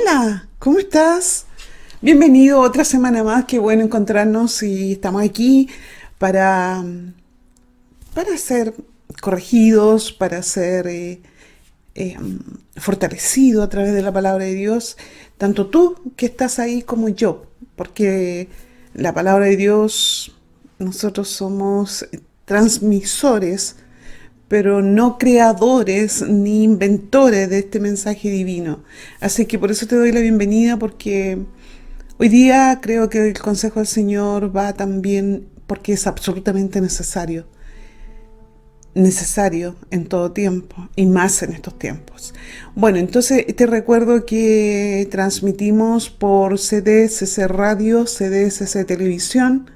Hola, ¿cómo estás? Bienvenido otra semana más, qué bueno encontrarnos y estamos aquí para, para ser corregidos, para ser fortalecidos a través de la palabra de Dios, tanto tú que estás ahí como yo, porque la palabra de Dios, nosotros somos transmisores pero no creadores ni inventores de este mensaje divino. Así que por eso te doy la bienvenida, porque hoy día creo que el consejo del Señor va también porque es absolutamente necesario. Necesario en todo tiempo y más en estos tiempos. Bueno, entonces te recuerdo que transmitimos por CDSC Radio, CDSC Televisión,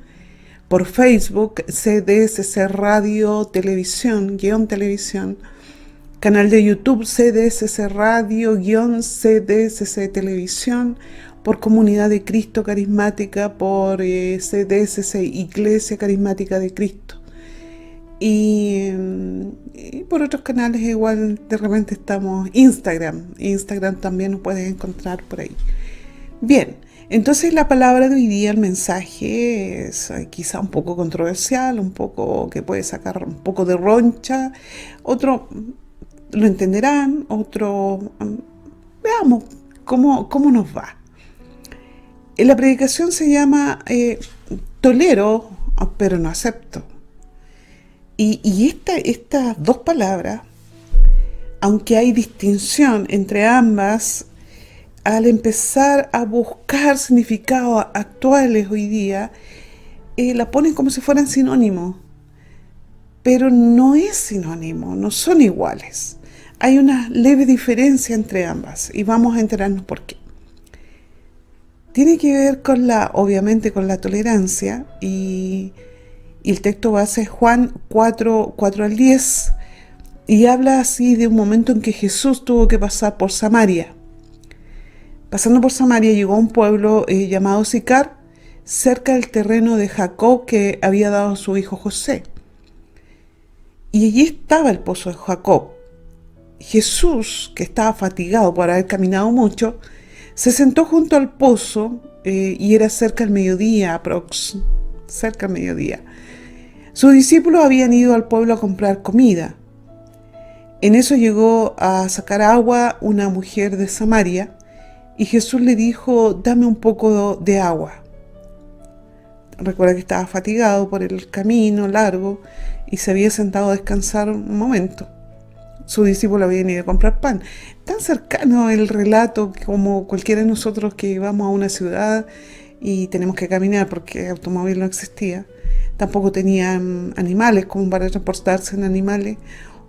por Facebook, CDSC Radio Televisión, guión televisión, canal de YouTube CDSC Radio, guión CDSC Televisión, por Comunidad de Cristo Carismática, por CDSC Iglesia Carismática de Cristo. Y por otros canales igual de repente estamos Instagram también nos puedes encontrar por ahí. Bien, entonces la palabra de hoy día, el mensaje es quizá un poco controversial, un poco que puede sacar un poco de roncha, otro lo entenderán, otro veamos cómo nos va. La predicación se llama tolero, pero no acepto. Y estas dos palabras, aunque hay distinción entre ambas, al empezar a buscar significados actuales hoy día, la ponen como si fueran sinónimos, pero no es sinónimo, no son iguales. Hay una leve diferencia entre ambas y vamos a enterarnos por qué. Tiene que ver obviamente con la tolerancia y el texto base es Juan 4 al 10 y habla así de un momento en que Jesús tuvo que pasar por Samaria. Pasando por Samaria llegó a un pueblo llamado Sicar, cerca del terreno de Jacob que había dado a su hijo José. Y allí estaba el pozo de Jacob. Jesús, que estaba fatigado por haber caminado mucho, se sentó junto al pozo y era cerca del mediodía, cerca del mediodía. Sus discípulos habían ido al pueblo a comprar comida. En eso llegó a sacar agua una mujer de Samaria y Jesús le dijo: dame un poco de agua. Recuerda que estaba fatigado por el camino largo y se había sentado a descansar un momento. Sus discípulos habían ido a comprar pan. Tan cercano el relato como cualquiera de nosotros que vamos a una ciudad y tenemos que caminar porque el automóvil no existía. Tampoco tenían animales como para transportarse en animales,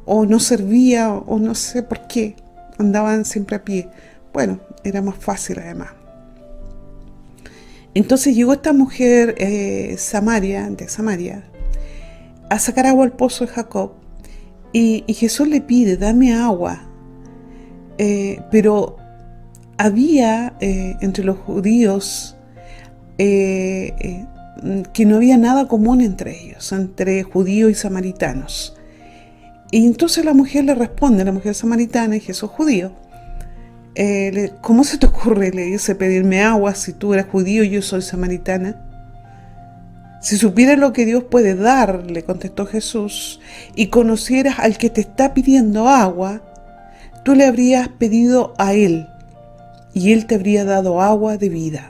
o no servía, o no sé por qué, andaban siempre a pie. Bueno, era más fácil además. Entonces llegó esta mujer de Samaria, a sacar agua al pozo de Jacob, y Jesús le pide: dame agua. Pero había entre los judíos que no había nada común entre ellos, entre judíos y samaritanos. Y entonces la mujer le responde, la mujer samaritana y Jesús judío: ¿cómo se te ocurre, le dice, pedirme agua si tú eres judío y yo soy samaritana? Si supieras lo que Dios puede dar, le contestó Jesús, y conocieras al que te está pidiendo agua, tú le habrías pedido a él, y él te habría dado agua de vida.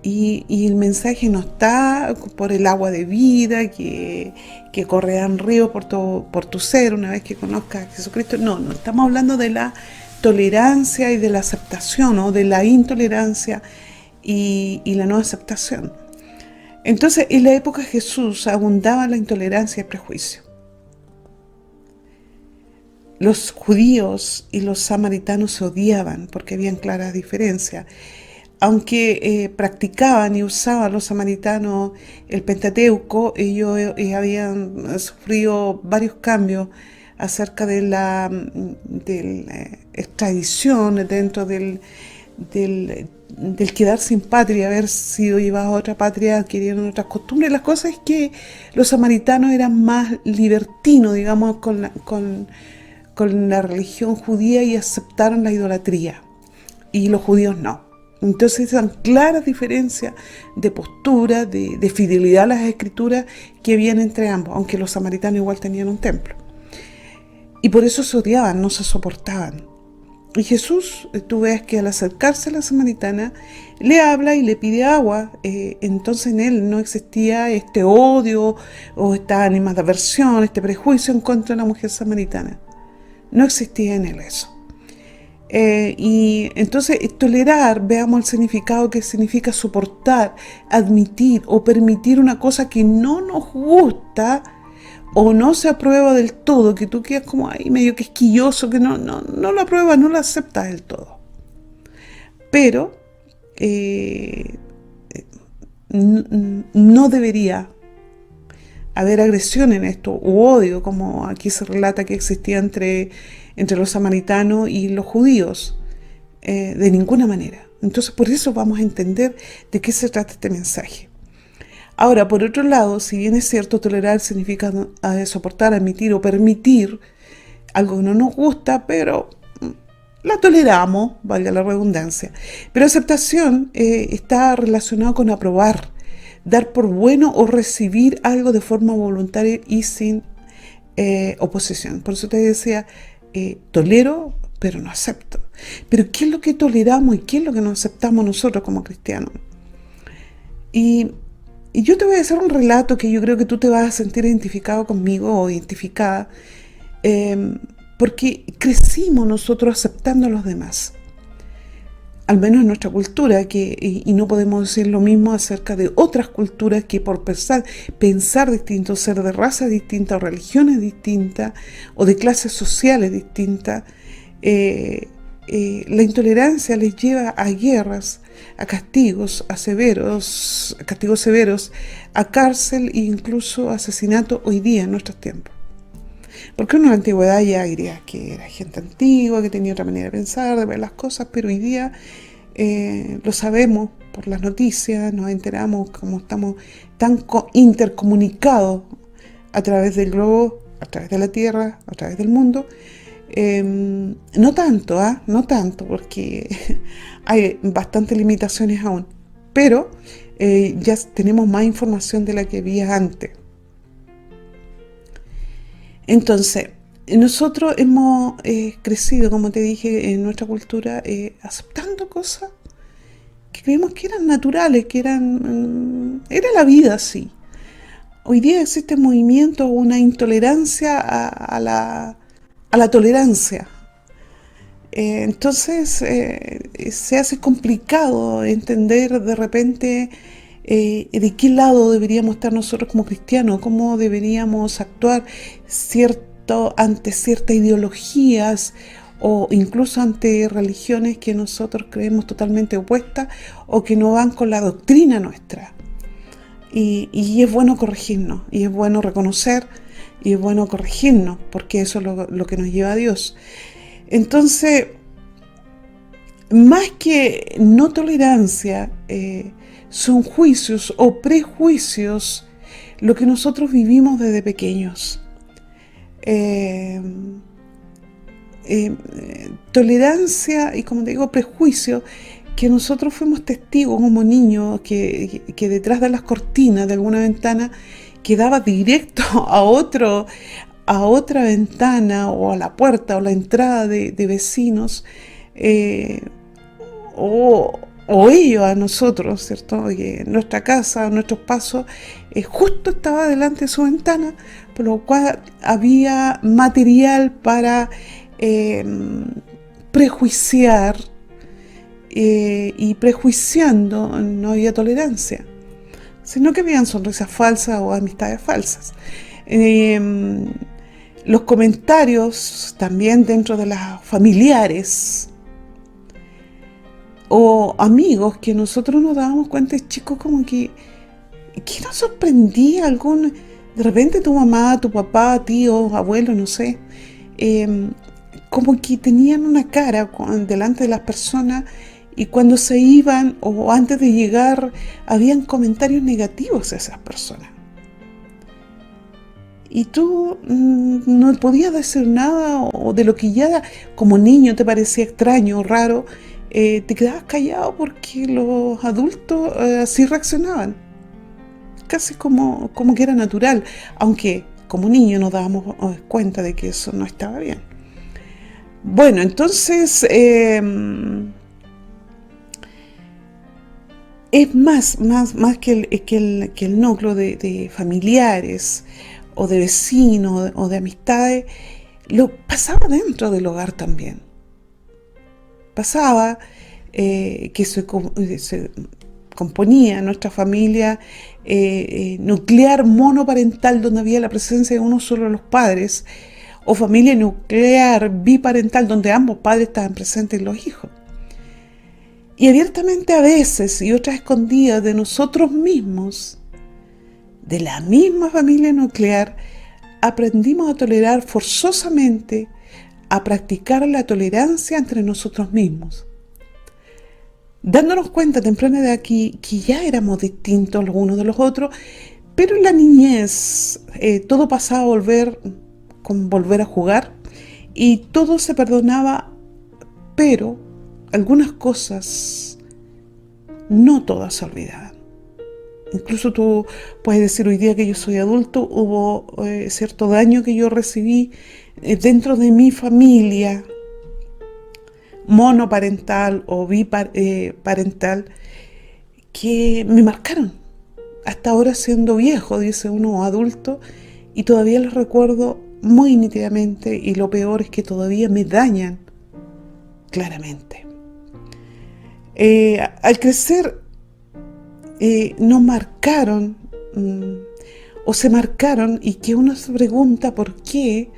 Y el mensaje no está por el agua de vida, que correrán ríos por tu ser una vez que conozcas a Jesucristo. No estamos hablando de la tolerancia y de la aceptación, o de la intolerancia y la no aceptación. Entonces, en la época de Jesús abundaba la intolerancia y el prejuicio. Los judíos y los samaritanos se odiaban porque habían claras diferencias. Aunque practicaban y usaban los samaritanos el Pentateuco, ellos habían sufrido varios cambios acerca de la extradición dentro del quedar sin patria, haber sido llevados a otra patria, adquirieron otras costumbres. Las cosas es que los samaritanos eran más libertinos, digamos, con con la religión judía y aceptaron la idolatría, y los judíos no. Entonces esas claras diferencias de postura, de fidelidad a las escrituras que habían entre ambos, aunque los samaritanos igual tenían un templo. Y por eso se odiaban, no se soportaban. Y Jesús, tú ves que al acercarse a la samaritana, le habla y le pide agua. Entonces en él no existía este odio o esta ánima de aversión, este prejuicio en contra de la mujer samaritana. No existía en él eso. Y entonces tolerar, veamos el significado que significa soportar, admitir o permitir una cosa que no nos gusta o no se aprueba del todo, que tú quedas como ahí medio quisquilloso, que no lo apruebas, no lo aceptas del todo. Pero no debería haber agresión en esto, u odio, como aquí se relata que existía entre los samaritanos y los judíos, de ninguna manera. Entonces por eso vamos a entender de qué se trata este mensaje. Ahora, por otro lado, si bien es cierto, tolerar significa soportar, admitir o permitir algo que no nos gusta, pero la toleramos, valga la redundancia. Pero aceptación está relacionado con aprobar, dar por bueno o recibir algo de forma voluntaria y sin oposición. Por eso te decía, tolero, pero no acepto. Pero ¿qué es lo que toleramos y qué es lo que no aceptamos nosotros como cristianos? Y yo te voy a hacer un relato que yo creo que tú te vas a sentir identificado conmigo o identificada, porque crecimos nosotros aceptando a los demás. Al menos en nuestra cultura, y no podemos decir lo mismo acerca de otras culturas que por pensar distinto, ser de raza distinta o religiones distintas o de clases sociales distintas, la intolerancia les lleva a guerras, a castigos severos, a cárcel e incluso asesinato hoy día en nuestros tiempos. Porque en la antigüedad ya diría que era gente antigua, que tenía otra manera de pensar, de ver las cosas, pero hoy día lo sabemos por las noticias, nos enteramos como estamos tan intercomunicados a través del globo, a través de la tierra, a través del mundo. No tanto, porque hay bastantes limitaciones aún, pero ya tenemos más información de la que había antes. Entonces, nosotros hemos crecido, como te dije, en nuestra cultura, aceptando cosas que creímos que eran naturales, que era la vida así. Hoy día existe un movimiento, una intolerancia a la tolerancia. Entonces se hace complicado entender de repente de qué lado deberíamos estar nosotros como cristianos, cómo deberíamos actuar ante ciertas ideologías o incluso ante religiones que nosotros creemos totalmente opuestas o que no van con la doctrina nuestra. Y es bueno corregirnos, y es bueno reconocer, y es bueno corregirnos, porque eso es lo que nos lleva a Dios. Entonces, más que no tolerancia, son juicios o prejuicios lo que nosotros vivimos desde pequeños. Tolerancia y, como te digo, prejuicio, que nosotros fuimos testigos como niños, que detrás de las cortinas de alguna ventana quedaba directo a otra ventana o a la puerta o la entrada de vecinos, o ellos a nosotros, ¿cierto? Nuestra casa, nuestros pasos, justo estaba delante de su ventana, por lo cual había material para prejuiciar, y prejuiciando no había tolerancia, sino que habían sonrisas falsas o amistades falsas. Los comentarios también dentro de las familiares o amigos que nosotros nos dábamos cuenta, chicos, como que nos sorprendía de repente tu mamá, tu papá, tío, abuelo, no sé, como que tenían una cara delante de las personas, y cuando se iban o antes de llegar habían comentarios negativos a esas personas. y tú no podías decir nada, o de lo que ya como niño te parecía extraño o raro, te quedabas callado porque los adultos así reaccionaban, casi como que era natural, aunque como niño nos dábamos cuenta de que eso no estaba bien. Bueno, entonces es más que el núcleo de familiares o de vecinos o de amistades, lo pasaba dentro del hogar también. Pasaba que se componía nuestra familia nuclear monoparental, donde había la presencia de uno solo de los padres, o familia nuclear biparental, donde ambos padres estaban presentes en los hijos. Y abiertamente a veces, y otras escondidas de nosotros mismos, de la misma familia nuclear, aprendimos a tolerar forzosamente, a practicar la tolerancia entre nosotros mismos, dándonos cuenta a temprana edad que ya éramos distintos los unos de los otros, pero en la niñez todo pasaba a volver a jugar, y todo se perdonaba, pero algunas cosas, no todas, se olvidaban. Incluso tú puedes decir hoy día que yo soy adulto, hubo cierto daño que yo recibí dentro de mi familia monoparental o biparental, que me marcaron. Hasta ahora, siendo viejo, dice uno, adulto, y todavía los recuerdo muy nítidamente, y lo peor es que todavía me dañan claramente. Al crecer nos marcaron o se marcaron, y que uno se pregunta por qué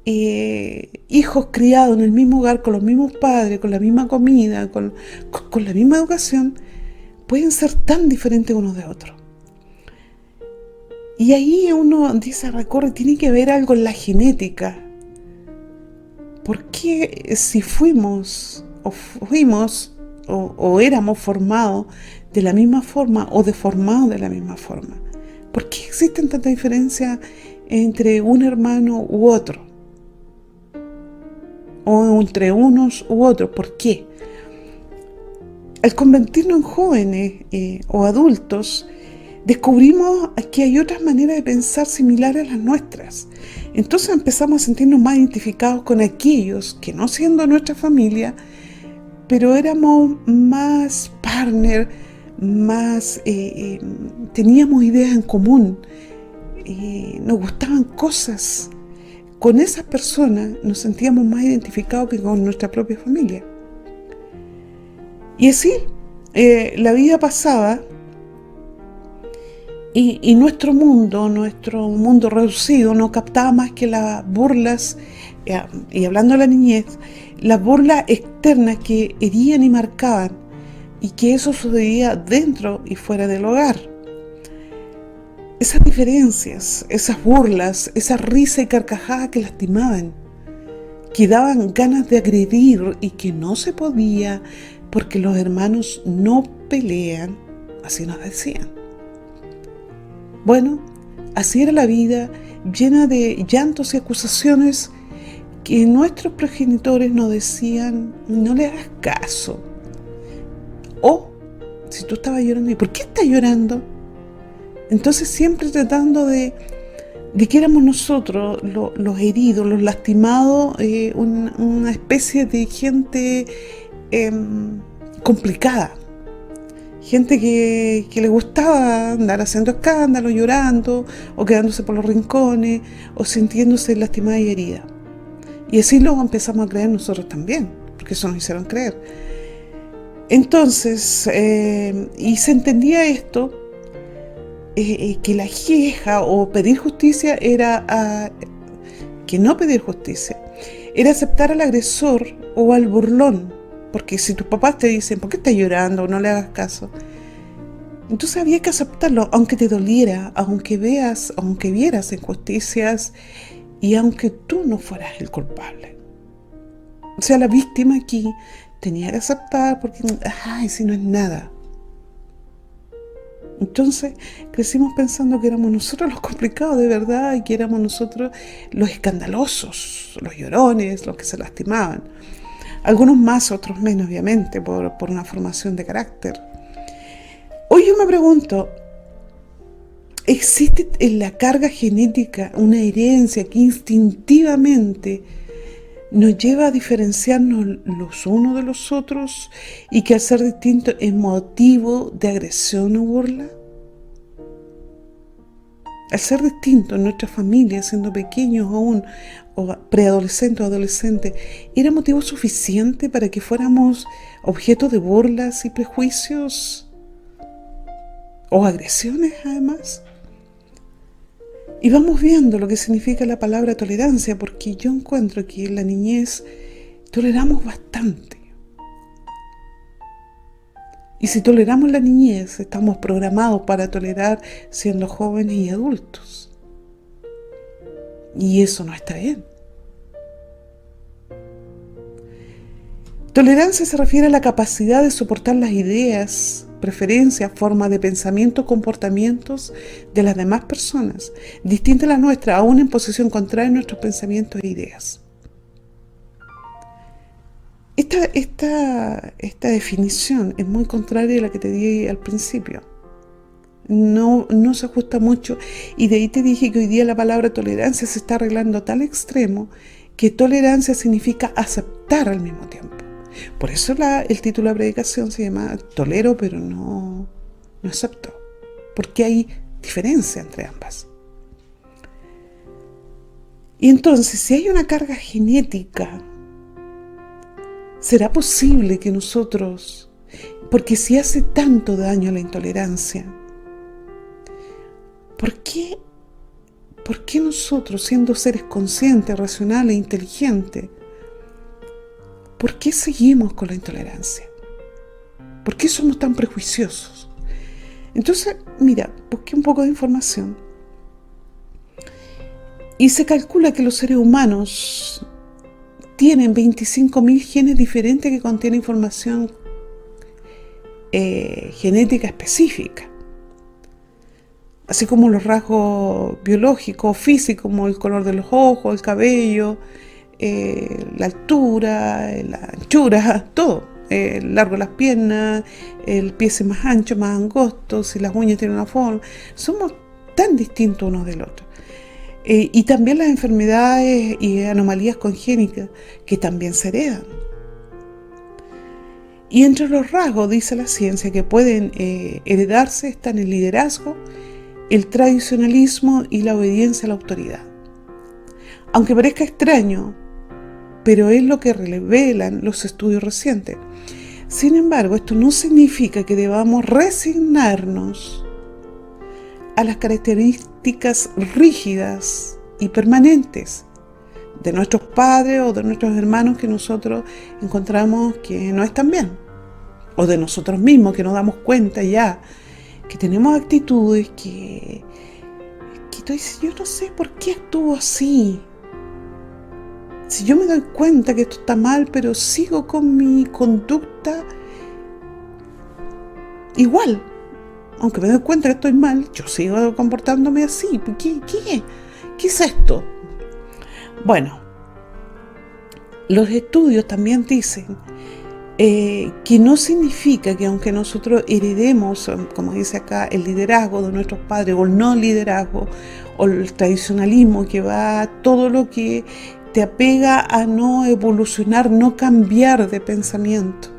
hijos criados en el mismo hogar, con los mismos padres, con la misma comida, con la misma educación, pueden ser tan diferentes unos de otros. Y ahí uno dice, recorre, tiene que haber algo en la genética. ¿Por qué si fuimos o éramos formados de la misma forma o deformados de la misma forma? ¿Por qué existen tantas diferencias entre un hermano u otro? O entre unos u otros. ¿Por qué? Al convertirnos en jóvenes o adultos, descubrimos que hay otras maneras de pensar similares a las nuestras. Entonces empezamos a sentirnos más identificados con aquellos que, no siendo nuestra familia, pero éramos más partner, más teníamos ideas en común, nos gustaban cosas. Con esas personas nos sentíamos más identificados que con nuestra propia familia. Y así la vida pasaba, y nuestro mundo reducido, no captaba más que las burlas, y hablando de la niñez, las burlas externas que herían y marcaban, y que eso sucedía dentro y fuera del hogar. Esas diferencias, esas burlas, esa risa y carcajada que lastimaban, que daban ganas de agredir, y que no se podía porque los hermanos no pelean, así nos decían. Bueno, así era la vida, llena de llantos y acusaciones, que nuestros progenitores nos decían, no le hagas caso. O, si tú estabas llorando, ¿y por qué estás llorando? Entonces siempre tratando de que éramos nosotros los heridos, los lastimados, una especie de gente complicada. Gente que le gustaba andar haciendo escándalo, llorando, o quedándose por los rincones, o sintiéndose lastimada y herida. Y así lo empezamos a creer nosotros también, porque eso nos hicieron creer. Entonces, y se entendía esto, que la queja o pedir justicia era que no pedir justicia era aceptar al agresor o al burlón. Porque si tus papás te dicen, ¿por qué estás llorando? No le hagas caso. Entonces había que aceptarlo, aunque te doliera, aunque vieras injusticias, y aunque tú no fueras el culpable. O sea, la víctima aquí tenía que aceptar, porque, si no es nada. Entonces crecimos pensando que éramos nosotros los complicados de verdad y que éramos nosotros los escandalosos, los llorones, los que se lastimaban. Algunos más, otros menos, obviamente, por una formación de carácter. Hoy yo me pregunto, ¿existe en la carga genética una herencia que instintivamente nos lleva a diferenciarnos los unos de los otros y que al ser distintos es motivo de agresión o burla? Al ser distintos en nuestra familia, siendo pequeños aún, o preadolescentes o adolescentes, ¿era motivo suficiente para que fuéramos objeto de burlas y prejuicios? ¿O agresiones además? Y vamos viendo lo que significa la palabra tolerancia, porque yo encuentro que en la niñez toleramos bastante. Y si toleramos la niñez, estamos programados para tolerar siendo jóvenes y adultos. Y eso no está bien. Tolerancia se refiere a la capacidad de soportar las ideas, preferencias, formas de pensamiento, comportamientos de las demás personas, distintas a las nuestras, aún en posición contraria a nuestros pensamientos e ideas. Esta definición es muy contraria a la que te di al principio. No se ajusta mucho, y de ahí te dije que hoy día la palabra tolerancia se está arreglando a tal extremo que tolerancia significa aceptar al mismo tiempo. Por eso el título de la predicación se llama Tolero pero no acepto, porque hay diferencia entre ambas. Y entonces, si hay una carga genética, ¿será posible que nosotros, porque si hace tanto daño a la intolerancia, ¿por qué nosotros, siendo seres conscientes, racionales, inteligentes, por qué seguimos con la intolerancia? ¿Por qué somos tan prejuiciosos? Entonces, mira, busqué un poco de información y se calcula que los seres humanos tienen 25.000 genes diferentes que contienen información genética específica, así como los rasgos biológicos, físicos, como el color de los ojos, el cabello, la altura, la anchura, todo, el largo de las piernas, el pie es más ancho, más angosto, si las uñas tienen una forma. Somos tan distintos unos del otro. Y también las enfermedades y anomalías congénitas que también se heredan. Y entre los rasgos, dice la ciencia, que pueden heredarse están el liderazgo, el tradicionalismo y la obediencia a la autoridad. Aunque parezca extraño, pero es lo que revelan los estudios recientes. Sin embargo, esto no significa que debamos resignarnos a las características rígidas y permanentes de nuestros padres o de nuestros hermanos que nosotros encontramos que no están bien, o de nosotros mismos que nos damos cuenta ya que tenemos actitudes que tú dices, yo no sé por qué actúo así. Si yo me doy cuenta que esto está mal, pero sigo con mi conducta igual, aunque me doy cuenta que estoy mal, yo sigo comportándome así. ¿Qué es esto? Bueno, los estudios también dicen que no significa que aunque nosotros heredemos, como dice acá, el liderazgo de nuestros padres, o el no liderazgo, o el tradicionalismo, que va a todo lo que te apega a no evolucionar, no cambiar de pensamiento.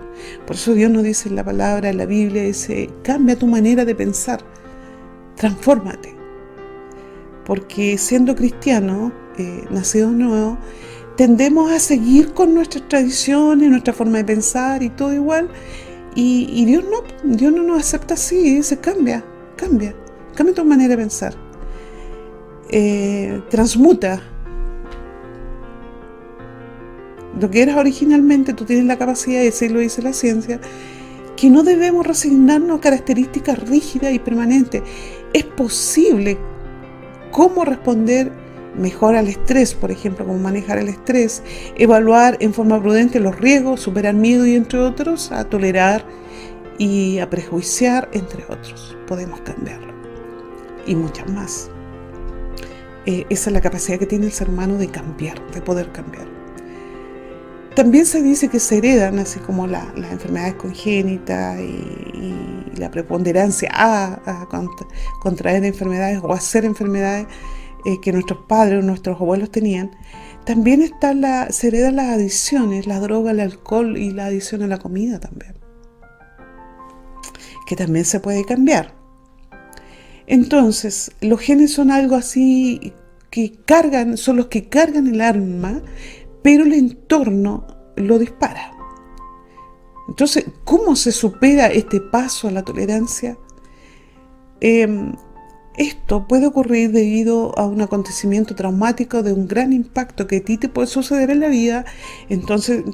Por eso Dios nos dice en la palabra, en la Biblia, dice, cambia tu manera de pensar, transfórmate. Porque siendo cristianos, nacidos nuevos, tendemos a seguir con nuestras tradiciones, nuestra forma de pensar y todo igual. Y Dios no nos acepta así, dice, cambia tu manera de pensar. Transmuta. Lo que eras originalmente, tú tienes la capacidad de decirlo, dice la ciencia, que no debemos resignarnos a características rígidas y permanentes. Es posible cómo responder mejor al estrés, por ejemplo, cómo manejar el estrés, evaluar en forma prudente los riesgos, superar miedo y entre otros, a tolerar y a prejuiciar, entre otros. Podemos cambiarlo. Y muchas más. Esa es la capacidad que tiene el ser humano de cambiar, de poder cambiar. También se dice que se heredan, así como las enfermedades congénitas y la preponderancia a contraer enfermedades o hacer enfermedades que nuestros padres o nuestros abuelos tenían. También se heredan las adicciones, la droga, el alcohol y la adicción a la comida también, que también se puede cambiar. Entonces, los genes son algo así son los que cargan el alma, pero el entorno lo dispara. Entonces, ¿cómo se supera este paso a la tolerancia? Esto puede ocurrir debido a un acontecimiento traumático de un gran impacto que a ti te puede suceder en la vida. Entonces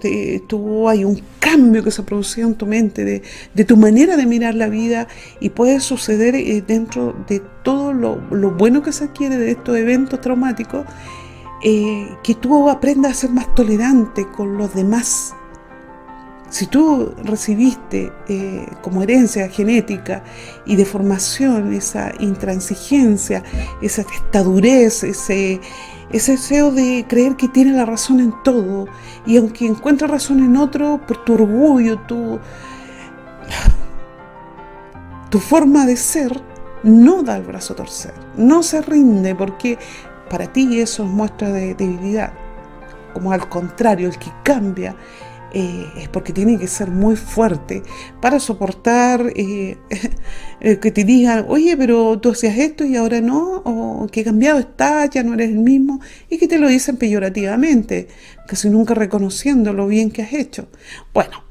hay un cambio que se produce en tu mente de tu manera de mirar la vida, y puede suceder dentro de todo lo bueno que se adquiere de estos eventos traumáticos, que tú aprendas a ser más tolerante con los demás. Si tú recibiste como herencia genética y de formación esa intransigencia, esa testadurez, ese deseo de creer que tiene la razón en todo, y aunque encuentres razón en otro, por tu orgullo, tu forma de ser, no da el brazo a torcer, no se rinde, porque para ti eso es muestra de debilidad. Como al contrario, el que cambia es porque tiene que ser muy fuerte para soportar que te digan, oye, pero tú hacías esto y ahora no, o que cambiado estás, ya no eres el mismo, y que te lo dicen peyorativamente, casi nunca reconociendo lo bien que has hecho. Bueno,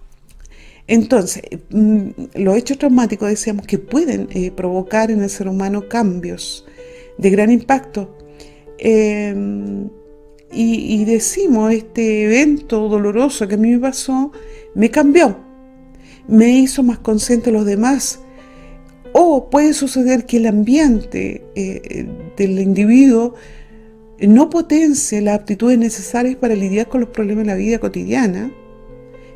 entonces, los hechos traumáticos, decíamos, que pueden provocar en el ser humano cambios de gran impacto. Y decimos, este evento doloroso que a mí me pasó, me cambió, me hizo más consciente de los demás. O puede suceder que el ambiente del individuo no potencie las aptitudes necesarias para lidiar con los problemas de la vida cotidiana,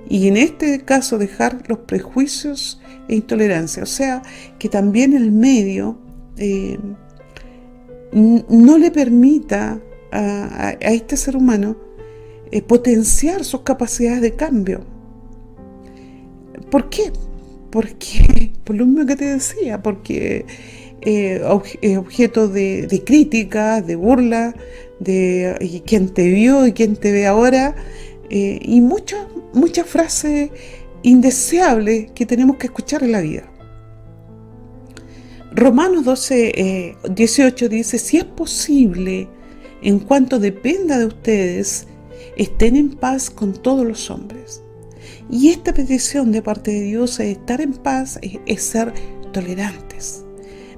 y en este caso dejar los prejuicios e intolerancia. O sea, que también el medio no le permita a este ser humano potenciar sus capacidades de cambio. ¿Por qué? Porque, por lo mismo que te decía, porque objeto de crítica, de burla, y quién te vio y quién te ve ahora, y muchas frases indeseables que tenemos que escuchar en la vida. Romanos 12, 18 dice, si es posible, en cuanto dependa de ustedes, estén en paz con todos los hombres. Y esta petición de parte de Dios es estar en paz, es ser tolerantes.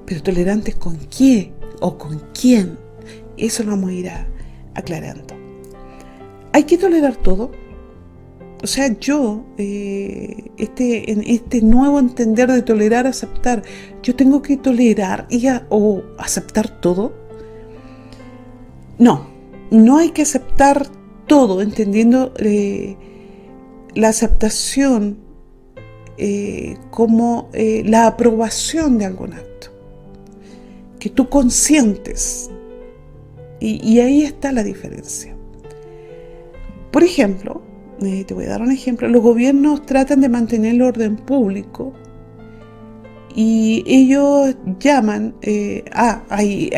Pero tolerantes ¿con qué o con quién? Eso lo vamos a ir aclarando. ¿Hay que tolerar todo? O sea, yo, en este nuevo entender de tolerar, aceptar, ¿yo tengo que tolerar o aceptar todo? No hay que aceptar todo, entendiendo la aceptación como la aprobación de algún acto que tú consientes, y ahí está la diferencia. Por ejemplo, te voy a dar un ejemplo. Los gobiernos tratan de mantener el orden público y ellos llaman hay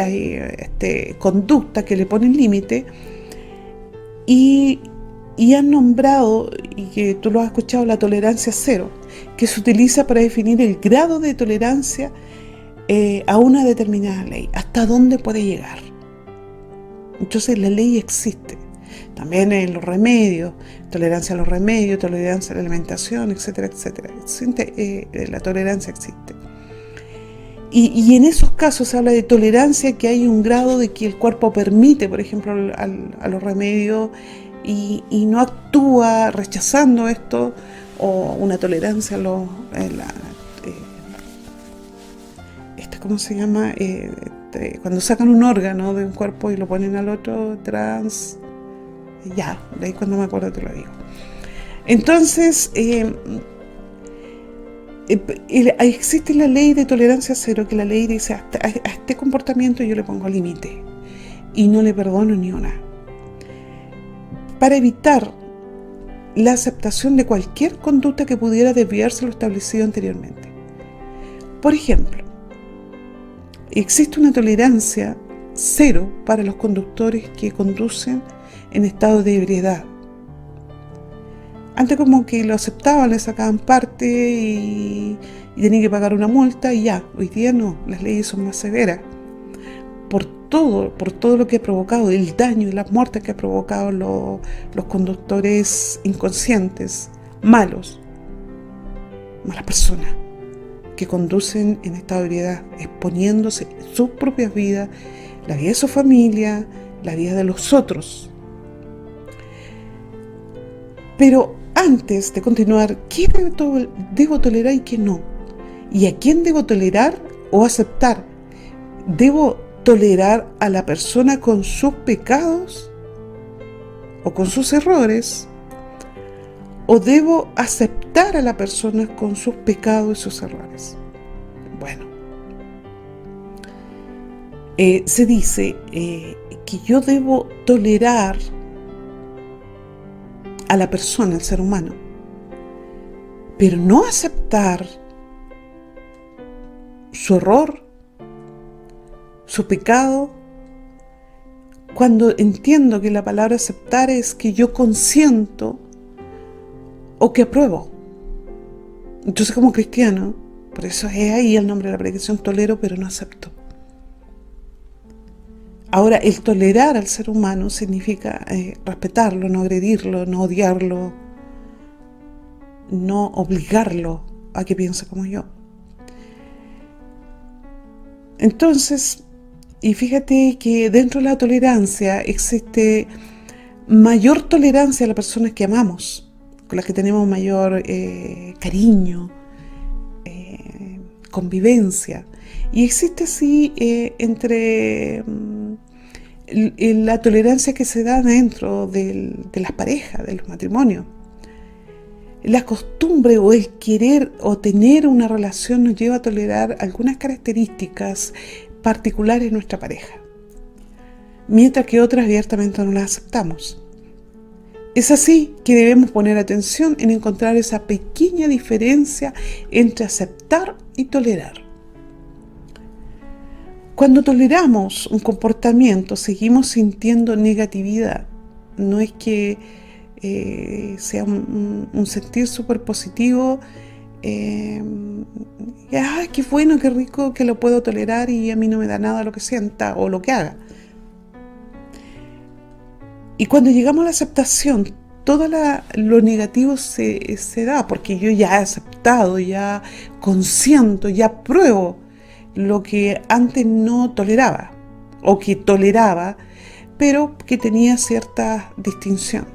conductas que le ponen límite, y han nombrado, y que tú lo has escuchado, la tolerancia cero, que se utiliza para definir el grado de tolerancia a una determinada ley, hasta dónde puede llegar. Entonces la ley existe. También en los remedios, tolerancia a los remedios, tolerancia a la alimentación, etcétera, etcétera. La tolerancia existe. Y en esos casos se habla de tolerancia, que hay un grado de que el cuerpo permite, por ejemplo, a los remedios y no actúa rechazando esto, o una tolerancia a ¿cómo se llama? Cuando sacan un órgano de un cuerpo y lo ponen al otro, de ahí cuando me acuerdo te lo digo. Entonces, Existe la ley de tolerancia cero, que la ley dice a este comportamiento yo le pongo límite y no le perdono ni una, para evitar la aceptación de cualquier conducta que pudiera desviarse de lo establecido anteriormente. Por ejemplo, existe una tolerancia cero para los conductores que conducen en estado de ebriedad. Antes como que lo aceptaban, le sacaban parte y tenían que pagar una multa y ya. Hoy día no, las leyes son más severas por todo lo que ha provocado, el daño y las muertes que ha provocado los conductores inconscientes, malas personas que conducen en estado de ebriedad, exponiéndose sus propias vidas, la vida de su familia, la vida de los otros. Pero antes de continuar, ¿qué debo tolerar y qué no? ¿Y a quién debo tolerar o aceptar? ¿Debo tolerar a la persona con sus pecados o con sus errores? ¿O debo aceptar a la persona con sus pecados y sus errores? Bueno, se dice que yo debo tolerar a la persona, al ser humano, pero no aceptar su error, su pecado, cuando entiendo que la palabra aceptar es que yo consiento o que apruebo. Entonces, como cristiano, por eso es ahí el nombre de la predicación: tolero pero no acepto. Ahora, el tolerar al ser humano significa respetarlo, no agredirlo, no odiarlo, no obligarlo a que piense como yo. Entonces, y fíjate que dentro de la tolerancia existe mayor tolerancia a las personas que amamos, con las que tenemos mayor cariño, convivencia. Y existe así entre la tolerancia que se da dentro de las parejas, de los matrimonios. La costumbre o el querer o tener una relación nos lleva a tolerar algunas características particulares de nuestra pareja, mientras que otras abiertamente no las aceptamos. Es así que debemos poner atención en encontrar esa pequeña diferencia entre aceptar y tolerar. Cuando toleramos un comportamiento, seguimos sintiendo negatividad. No es que sea un sentir súper positivo. Qué bueno, qué rico, que lo puedo tolerar y a mí no me da nada lo que sienta o lo que haga. Y cuando llegamos a la aceptación, todo lo negativo se da, porque yo ya he aceptado, ya consiento, ya apruebo lo que antes no toleraba, o que toleraba, pero que tenía cierta distinción,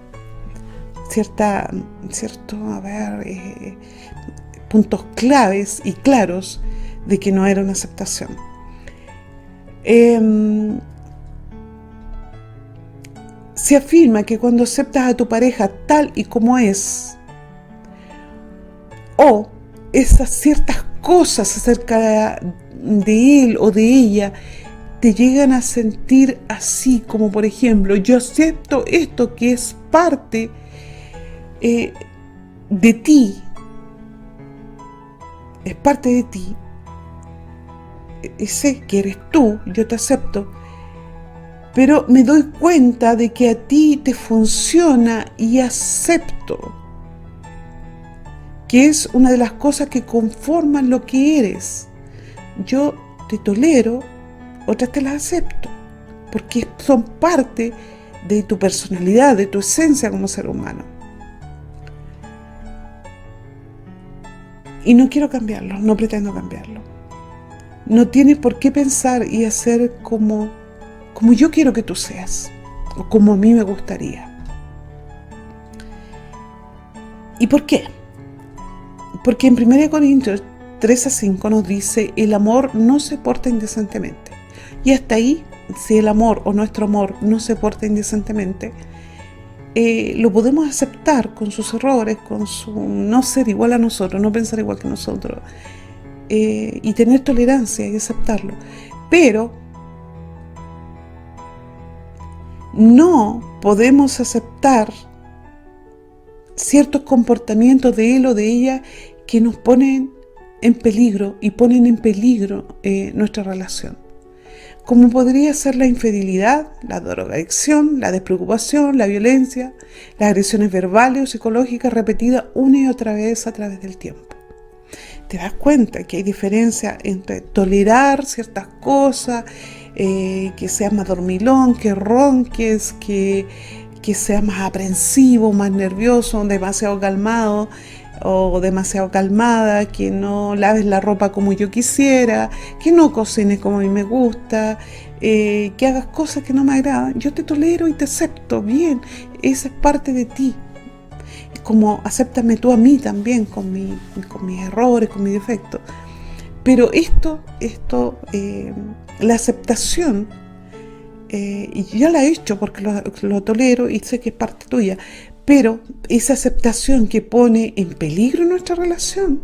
puntos claves y claros de que no era una aceptación. Se afirma que cuando aceptas a tu pareja tal y como es, o esas ciertas cosas acerca de él o de ella te llegan a sentir así, como por ejemplo, yo acepto esto que es parte de ti, es parte de ti, sé que eres tú, yo te acepto, pero me doy cuenta de que a ti te funciona y acepto, que es una de las cosas que conforman lo que eres. Yo te tolero, otras te las acepto, porque son parte de tu personalidad, de tu esencia como ser humano. Y no quiero cambiarlo, no pretendo cambiarlo. No tienes por qué pensar y hacer como yo quiero que tú seas, o como a mí me gustaría. ¿Y por qué? Porque en 1 Corintios 3:5 nos dice: el amor no se porta lo podemos aceptar con sus errores, con su no ser igual a nosotros, no pensar igual que nosotros, y tener tolerancia y aceptarlo. Pero no podemos aceptar ciertos comportamientos de él o de ella que nos ponen en peligro y ponen en peligro nuestra relación. Como podría ser la infidelidad, la drogadicción, la despreocupación, la violencia, las agresiones verbales o psicológicas repetidas una y otra vez a través del tiempo. Te das cuenta que hay diferencia entre tolerar ciertas cosas, que seas más dormilón, que ronques, que seas más aprensivo, más nervioso, demasiado calmado o demasiado calmada, que no laves la ropa como yo quisiera, que no cocines como a mí me gusta, que hagas cosas que no me agradan. Yo te tolero y te acepto, bien, esa es parte de ti. Como acéptame tú a mí también, con mis errores, con mis defectos. Pero la aceptación, y ya la he hecho porque lo tolero y sé que es parte tuya, pero esa aceptación que pone en peligro nuestra relación,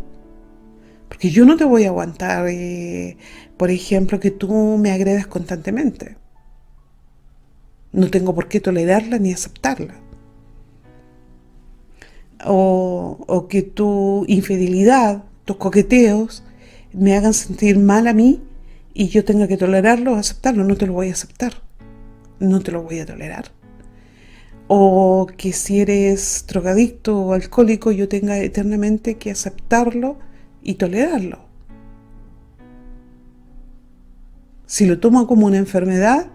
porque yo no te voy a aguantar, por ejemplo, que tú me agredas constantemente. No tengo por qué tolerarla ni aceptarla. O que tu infidelidad, tus coqueteos, me hagan sentir mal a mí y yo tenga que tolerarlo o aceptarlo. No te lo voy a aceptar. No te lo voy a tolerar. O que si eres drogadicto o alcohólico, yo tenga eternamente que aceptarlo y tolerarlo. Si lo tomo como una enfermedad,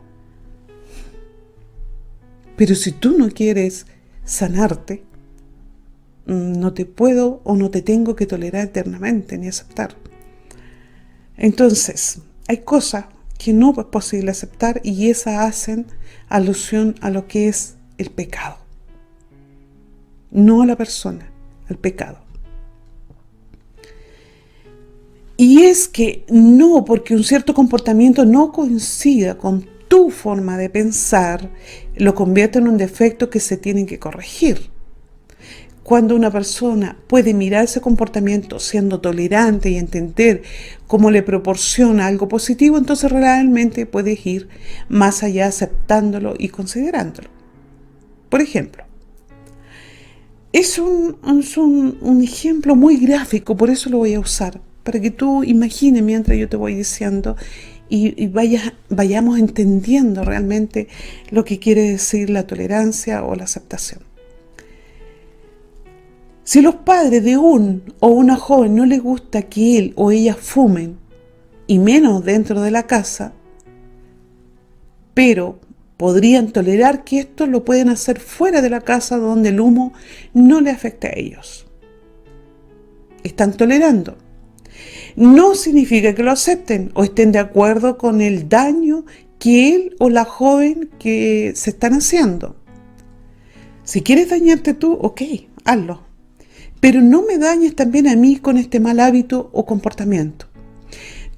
pero si tú no quieres sanarte, no te puedo o no te tengo que tolerar eternamente ni aceptar. Entonces, hay cosas que no es posible aceptar y esas hacen alusión a lo que es el pecado. No a la persona, al pecado. Y es que no, porque un cierto comportamiento no coincida con tu forma de pensar, lo convierte en un defecto que se tiene que corregir. Cuando una persona puede mirar ese comportamiento siendo tolerante y entender cómo le proporciona algo positivo, entonces realmente puedes ir más allá aceptándolo y considerándolo. Por ejemplo, es un ejemplo muy gráfico, por eso lo voy a usar, para que tú imagines mientras yo te voy diciendo y vayamos entendiendo realmente lo que quiere decir la tolerancia o la aceptación. Si los padres de un o una joven no les gusta que él o ella fumen, y menos dentro de la casa, pero podrían tolerar que esto lo pueden hacer fuera de la casa donde el humo no le afecta a ellos. Están tolerando. No significa que lo acepten o estén de acuerdo con el daño que él o la joven que se están haciendo. Si quieres dañarte tú, ok, hazlo. Pero no me dañes también a mí con este mal hábito o comportamiento.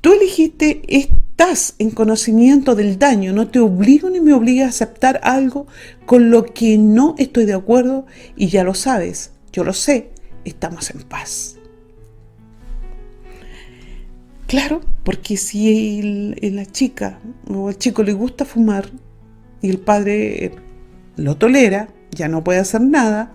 Tú elegiste, estás en conocimiento del daño, no te obligo ni me obligas a aceptar algo con lo que no estoy de acuerdo y ya lo sabes, yo lo sé, estamos en paz. Claro, porque si la chica o el chico le gusta fumar y el padre lo tolera, ya no puede hacer nada,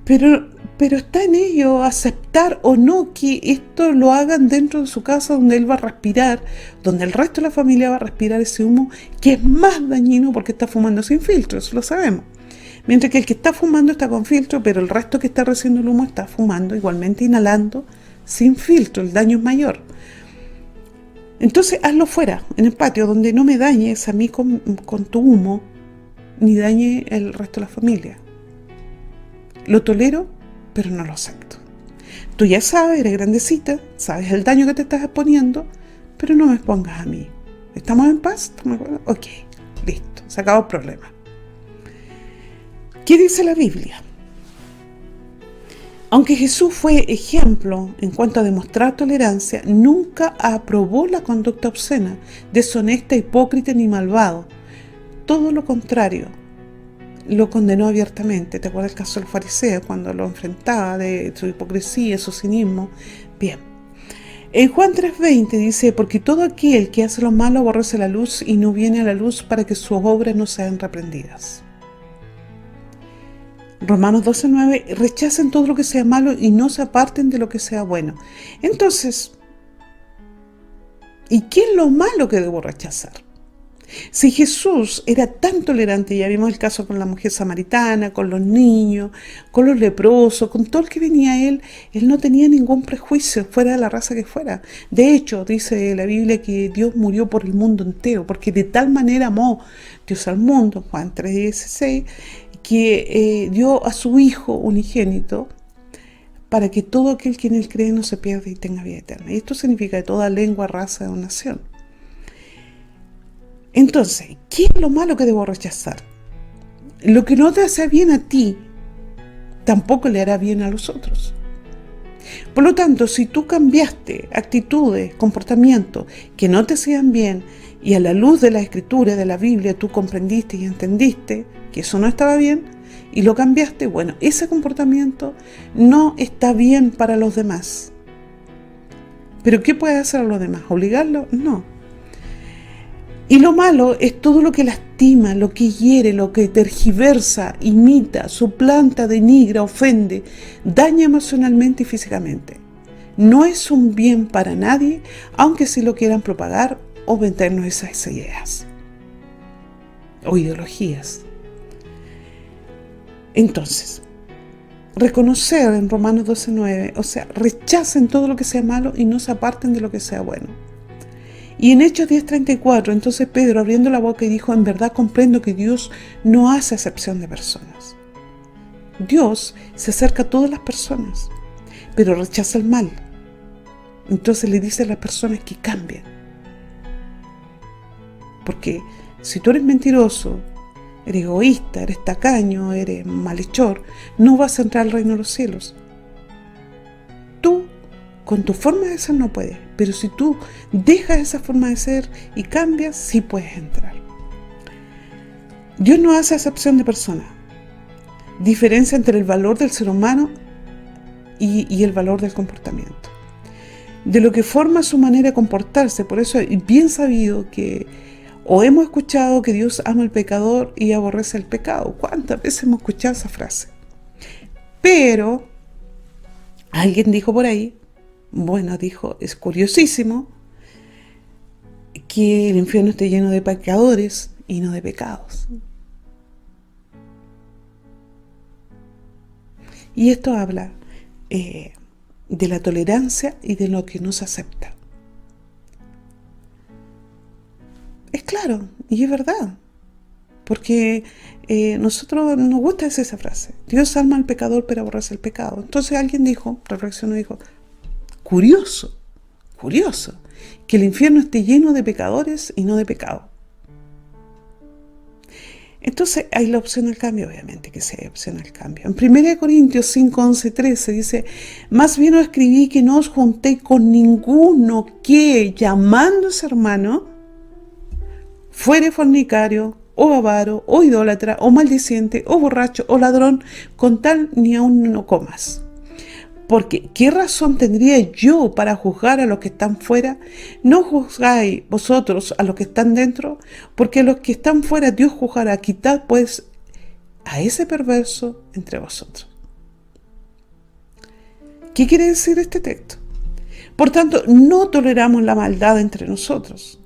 pero está en ello aceptar o no que esto lo hagan dentro de su casa donde él va a respirar, donde el resto de la familia va a respirar ese humo que es más dañino porque está fumando sin filtro, eso lo sabemos. Mientras que el que está fumando está con filtro, pero el resto que está recibiendo el humo está fumando, igualmente inhalando sin filtro, el daño es mayor. Entonces hazlo fuera, en el patio, donde no me dañes a mí con tu humo, ni dañe el resto de la familia. Lo tolero, pero no lo acepto. Tú ya sabes, eres grandecita, sabes el daño que te estás exponiendo, pero no me expongas a mí. ¿Estamos en paz? ¿Estamos de acuerdo? Ok, listo, se acabó el problema. ¿Qué dice la Biblia? Aunque Jesús fue ejemplo en cuanto a demostrar tolerancia, nunca aprobó la conducta obscena, deshonesta, hipócrita ni malvado. Todo lo contrario. lo condenó abiertamente. ¿Te acuerdas el caso del fariseo cuando lo enfrentaba de su hipocresía, su cinismo? Bien. En Juan 3:20 dice, porque todo aquel que hace lo malo aborrece la luz y no viene a la luz para que sus obras no sean reprendidas. Romanos 12:9, rechacen todo lo que sea malo y no se aparten de lo que sea bueno. Entonces, ¿y qué es lo malo que debo rechazar? Si Jesús era tan tolerante, ya vimos el caso con la mujer samaritana, con los niños, con los leprosos, con todo el que venía a él no tenía ningún prejuicio, fuera de la raza que fuera. De hecho, dice la Biblia que Dios murió por el mundo entero, porque de tal manera amó Dios al mundo, Juan 3:16, que dio a su Hijo unigénito, para que todo aquel que en él cree no se pierda y tenga vida eterna. Y esto significa de toda lengua, raza o nación. Entonces, ¿qué es lo malo que debo rechazar? Lo que no te hace bien a ti, tampoco le hará bien a los otros. Por lo tanto, si tú cambiaste actitudes, comportamientos que no te hacían bien, y a la luz de la Escritura, de la Biblia, tú comprendiste y entendiste que eso no estaba bien, y lo cambiaste, bueno, ese comportamiento no está bien para los demás. ¿Pero qué puede hacer a los demás? ¿Obligarlo? No. Y lo malo es todo lo que lastima, lo que hiere, lo que tergiversa, imita, suplanta, denigra, ofende, daña emocionalmente y físicamente. No es un bien para nadie, aunque sí lo quieran propagar o vendernos esas ideas o ideologías. Entonces, reconocer en Romanos 12:9, o sea, rechacen todo lo que sea malo y no se aparten de lo que sea bueno. Y en Hechos 10:34, entonces Pedro abriendo la boca y dijo, en verdad comprendo que Dios no hace acepción de personas. Dios se acerca a todas las personas, pero rechaza el mal. Entonces le dice a las personas que cambien. Porque si tú eres mentiroso, eres egoísta, eres tacaño, eres malhechor, no vas a entrar al reino de los cielos. Tú, con tu forma de ser no puedes, pero si tú dejas esa forma de ser y cambias, sí puedes entrar. Dios no hace acepción de personas. Diferencia entre el valor del ser humano y el valor del comportamiento. De lo que forma su manera de comportarse. Por eso es bien sabido que o hemos escuchado que Dios ama al pecador y aborrece el pecado. ¿Cuántas veces hemos escuchado esa frase? Pero alguien dijo por ahí, dijo, es curiosísimo que el infierno esté lleno de pecadores y no de pecados. Y esto habla de la tolerancia y de lo que no se acepta. Es claro, y es verdad, porque nosotros nos gusta decir esa frase. Dios ama al pecador pero aborrece el pecado. Entonces alguien dijo, reflexionó y dijo, curioso, que el infierno esté lleno de pecadores y no de pecado. Entonces hay la opción al cambio, obviamente que sí hay opción al cambio. En 1 Corintios 5, 11, 13 dice, más bien os escribí que no os juntéis con ninguno que, llamándose hermano, fuere fornicario, o avaro, o idólatra, o maldiciente, o borracho, o ladrón, con tal ni aun no comas. Porque, ¿qué razón tendría yo para juzgar a los que están fuera? ¿No juzgáis vosotros a los que están dentro? Porque a los que están fuera Dios juzgará. Quitad pues a ese perverso entre vosotros. ¿Qué quiere decir este texto? Por tanto, no toleramos la maldad entre nosotros.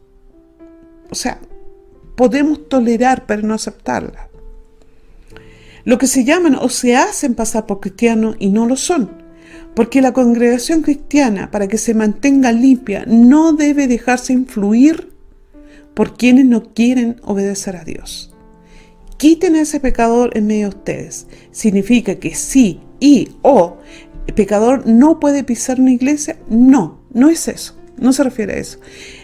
O sea, podemos tolerar pero no aceptarla. Lo que se llaman o se hacen pasar por cristianos y no lo son. Porque la congregación cristiana, para que se mantenga limpia, no debe dejarse influir por quienes no quieren obedecer a Dios. Quiten a ese pecador en medio de ustedes. Significa que sí el pecador no puede pisar una iglesia. No es eso. No se refiere a eso.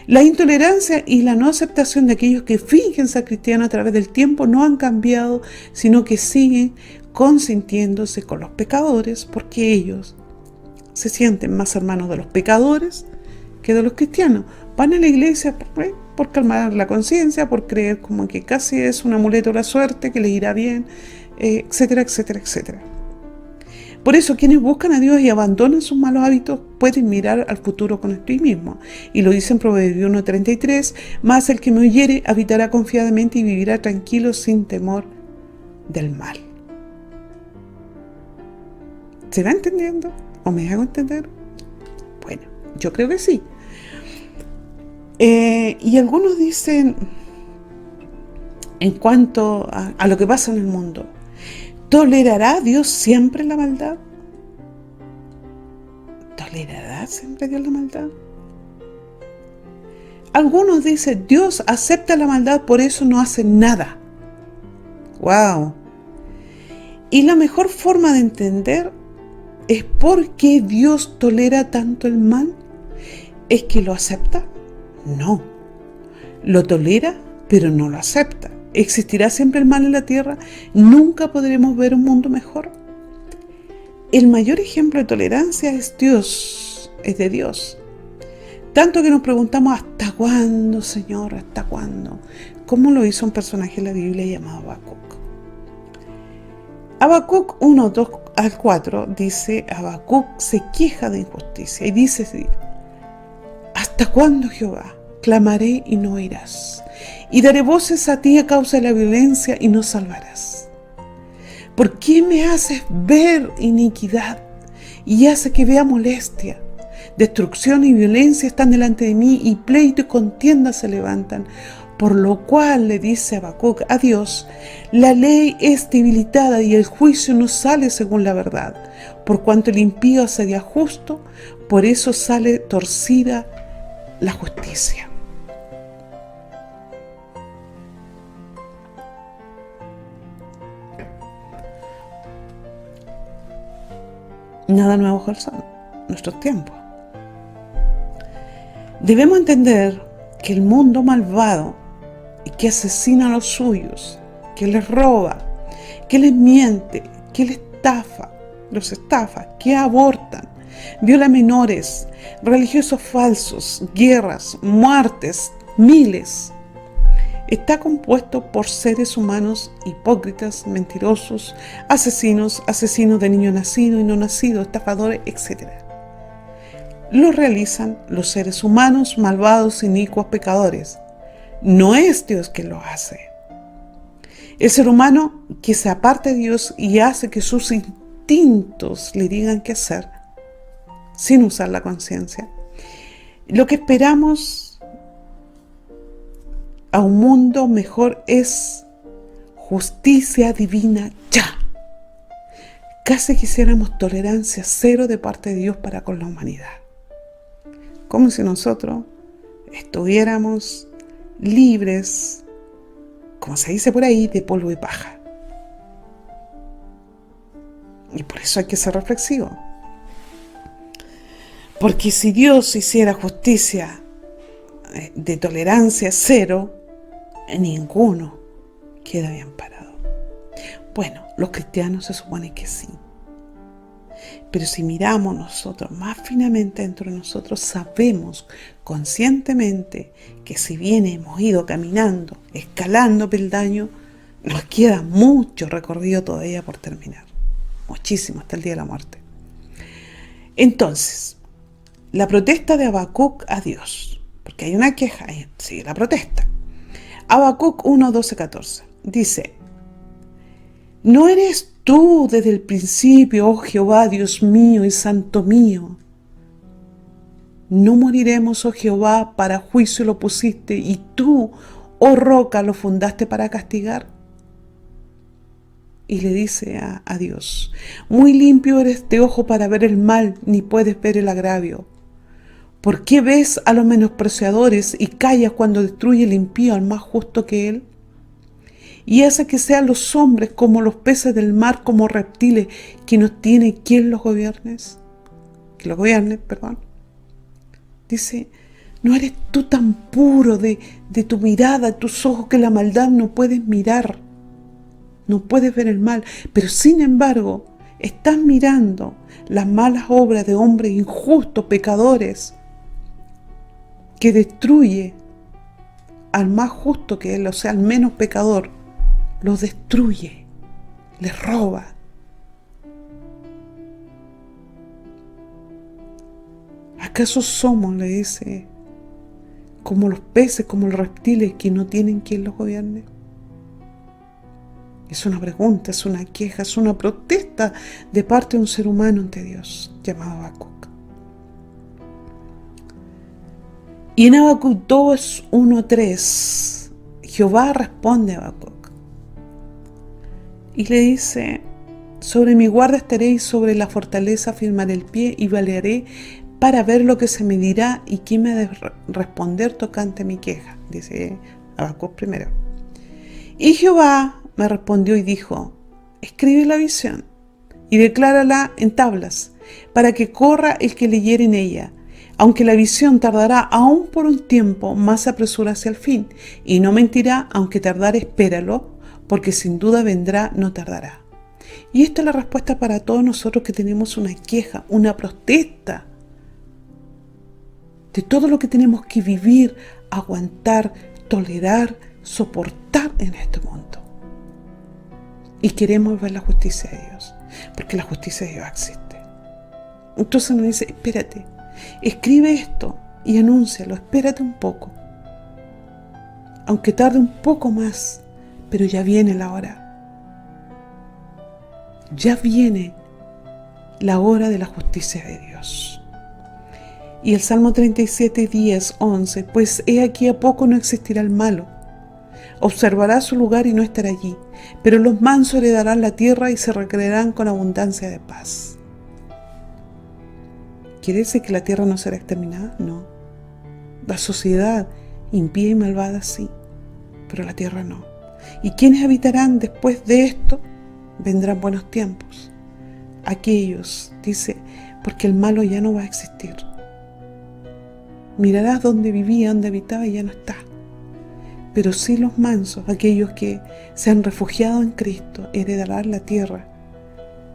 La intolerancia y la no aceptación de aquellos que fingen ser cristianos a través del tiempo no han cambiado, sino que siguen consintiéndose con los pecadores porque ellos se sienten más hermanos de los pecadores que de los cristianos. Van a la iglesia por calmar la conciencia, por creer como que casi es un amuleto de la suerte, que les irá bien, etcétera, etcétera, etcétera. Por eso quienes buscan a Dios y abandonan sus malos hábitos pueden mirar al futuro con optimismo. Y lo dice en Proverbios 1:33, más el que me oyere habitará confiadamente y vivirá tranquilo sin temor del mal. ¿Se va entendiendo? ¿O me hago entender? Bueno, yo creo que sí. Y algunos dicen, en cuanto a lo que pasa en el mundo, ¿tolerará Dios siempre la maldad? ¿Tolerará siempre Dios la maldad? Algunos dicen, Dios acepta la maldad, por eso no hace nada. ¡Wow! Y la mejor forma de entender es por qué Dios tolera tanto el mal. ¿Es que lo acepta? No. Lo tolera, pero no lo acepta. ¿Existirá siempre el mal en la tierra? ¿Nunca podremos ver un mundo mejor? El mayor ejemplo de tolerancia es Dios, es de Dios. Tanto que nos preguntamos, ¿hasta cuándo, Señor? ¿Hasta cuándo? ¿Cómo lo hizo un personaje en la Biblia llamado Habacuc? Habacuc 1, 2 al 4 dice, Habacuc se queja de injusticia y dice así, ¿hasta cuándo, Jehová? Clamaré y no oirás, y daré voces a ti a causa de la violencia y no salvarás. ¿Por qué me haces ver iniquidad y haces que vea molestia? Destrucción y violencia están delante de mí, y pleito y contienda se levantan. Por lo cual le dice Habacuc a Dios, la ley es debilitada y el juicio no sale según la verdad. Por cuanto el impío asedia justo, por eso sale torcida la justicia. Nada nuevo bajo el sol, nuestros tiempos. Debemos entender que el mundo malvado y que asesina a los suyos, que les roba, que les miente, que les los estafa, que abortan, viola menores, religiosos falsos, guerras, muertes, miles, está compuesto por seres humanos hipócritas, mentirosos, asesinos de niños nacidos y no nacidos, estafadores, etc. Lo realizan los seres humanos malvados, inicuos, pecadores. No es Dios quien lo hace. El ser humano que se aparta de Dios y hace que sus instintos le digan qué hacer, sin usar la conciencia. Lo que esperamos a un mundo mejor es justicia divina ya. Casi quisiéramos tolerancia cero de parte de Dios para con la humanidad. Como si nosotros estuviéramos libres, como se dice por ahí, de polvo y paja. Y por eso hay que ser reflexivo. Porque si Dios hiciera justicia de tolerancia cero, ninguno queda bien parado. Bueno, los cristianos se supone que sí. Pero si miramos nosotros más finamente dentro de nosotros, sabemos conscientemente que si bien hemos ido caminando, escalando peldaños, nos queda mucho recorrido todavía por terminar. Muchísimo, hasta el día de la muerte. Entonces, la protesta de Habacuc a Dios, porque hay una queja, sigue la protesta. Habacuc 1, 12, 14, dice, ¿no eres tú desde el principio, oh Jehová, Dios mío y Santo mío? No moriremos, oh Jehová, para juicio lo pusiste, y tú, oh roca, lo fundaste para castigar. Y le dice a Dios, muy limpio eres de ojo para ver el mal, ni puedes ver el agravio. ¿Por qué ves a los menospreciadores y callas cuando destruye el impío al más justo que él? Y hace que sean los hombres como los peces del mar, como reptiles, que no tiene quien los gobierne. Dice, ¿no eres tú tan puro de tu mirada, tus ojos, que la maldad no puedes mirar? No puedes ver el mal, pero sin embargo, estás mirando las malas obras de hombres injustos, pecadores, que destruye al más justo que él, o sea, al menos pecador, los destruye, les roba. ¿Acaso somos, le dice, como los peces, como los reptiles que no tienen quien los gobierne? Es una pregunta, es una queja, es una protesta de parte de un ser humano ante Dios, llamado Habacuc. Y en Habacuc 2, 1, 3, Jehová responde a Habacuc y le dice: sobre mi guarda estaré y sobre la fortaleza firmaré el pie y valearé para ver lo que se me dirá y quién me ha de responder tocante mi queja, dice Habacuc primero. Y Jehová me respondió y dijo: escribe la visión y declárala en tablas, para que corra el que leyere en ella. Aunque la visión tardará aún por un tiempo, más se apresura hacia el fin, y no mentirá, aunque tardare, espéralo, porque sin duda vendrá, no tardará. Y esta es la respuesta para todos nosotros que tenemos una queja, una protesta de todo lo que tenemos que vivir, aguantar, tolerar, soportar en este mundo. Y queremos ver la justicia de Dios, porque la justicia de Dios existe. Entonces nos dice: espérate, escribe esto y anúncialo, espérate un poco. Aunque tarde un poco más, pero ya viene la hora. Ya viene la hora de la justicia de Dios. Y el Salmo 37, 10, 11, pues he aquí a poco no existirá el malo. Observará su lugar y no estará allí, pero los mansos heredarán la tierra y se recrearán con abundancia de paz. ¿Quiere decir que la tierra no será exterminada? No. La sociedad impía y malvada sí, pero la tierra no. ¿Y quiénes habitarán después de esto? Vendrán buenos tiempos. Aquellos, dice, porque el malo ya no va a existir. Mirarás donde vivía, donde habitaba y ya no está. Pero sí los mansos, aquellos que se han refugiado en Cristo, heredarán la tierra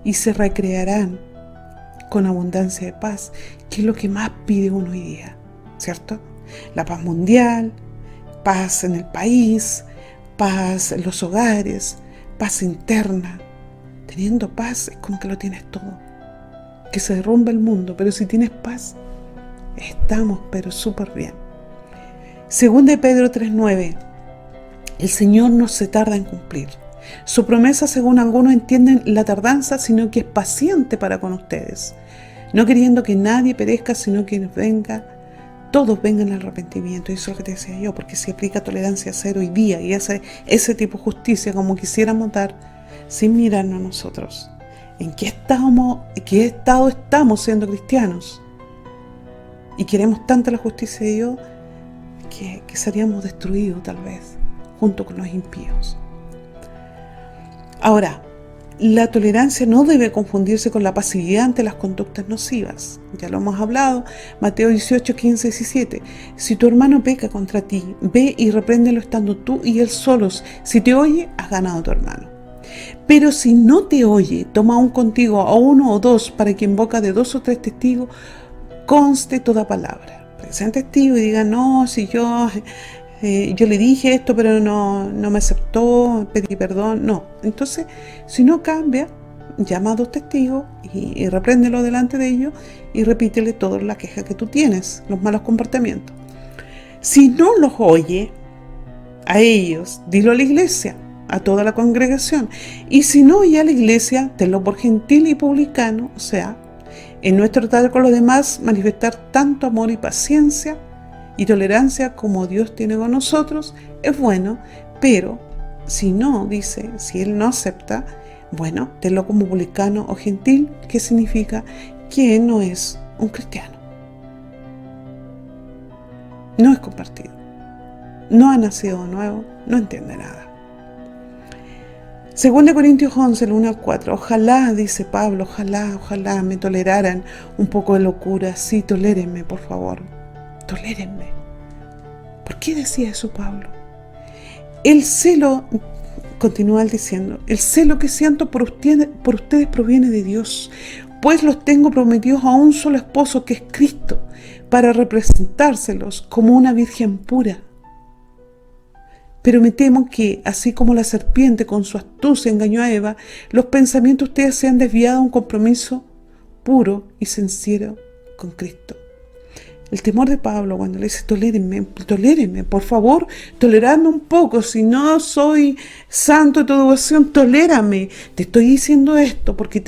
y se recrearán con abundancia de paz, que es lo que más pide uno hoy día, ¿cierto? La paz mundial, paz en el país, paz en los hogares, paz interna. Teniendo paz es como que lo tienes todo. Que se derrumba el mundo, pero si tienes paz, estamos pero súper bien. Segunda de Pedro 3:9, el Señor no se tarda en cumplir. Su promesa, según algunos entienden la tardanza, sino que es paciente para con ustedes, no queriendo que nadie perezca, sino que todos vengan al arrepentimiento. Y eso es lo que te decía yo, porque si aplica tolerancia cero hoy día y hace ese tipo de justicia como quisiéramos dar, sin mirarnos a nosotros, en qué estado estamos siendo cristianos, y queremos tanto la justicia de Dios que seríamos destruidos tal vez, junto con los impíos. Ahora, la tolerancia no debe confundirse con la pasividad ante las conductas nocivas. Ya lo hemos hablado, Mateo 18, 15, 17. Si tu hermano peca contra ti, ve y repréndelo estando tú y él solos. Si te oye, has ganado a tu hermano. Pero si no te oye, toma aún contigo a uno o dos, para que en boca de 2 o 3 testigos conste toda palabra. Sean testigos y digan: no, si yo le dije esto, pero no me aceptó, pedí perdón. No. Entonces, si no cambia, llama a 2 testigos y repréndelo delante de ellos y repítele toda la queja que tú tienes, los malos comportamientos. Si no los oye a ellos, dilo a la iglesia, a toda la congregación. Y si no oye a la iglesia, tenlo por gentil y publicano, o sea, en nuestro tratar con los demás, manifestar tanto amor y paciencia y tolerancia como Dios tiene con nosotros, es bueno. Pero si no, dice, si Él no acepta, bueno, tenlo como publicano o gentil, que significa que no es un cristiano. No es compartido. No ha nacido de nuevo, no entiende nada. 2 Corintios 11, el 1 al 4. Ojalá, dice Pablo, ojalá me toleraran un poco de locura. Sí, tolérenme, por favor. Tolérenme. ¿Por qué decía eso Pablo? El celo, continúa él diciendo, el celo que siento por ustedes proviene de Dios, pues los tengo prometidos a un solo esposo, que es Cristo, para representárselos como una virgen pura. Pero me temo que, así como la serpiente con su astucia engañó a Eva, los pensamientos de ustedes se han desviado a un compromiso puro y sincero con Cristo. El temor de Pablo cuando le dice, tolérenme, por favor, toleradme un poco, si no soy santo de tu devoción, tolérame. Te estoy diciendo esto porque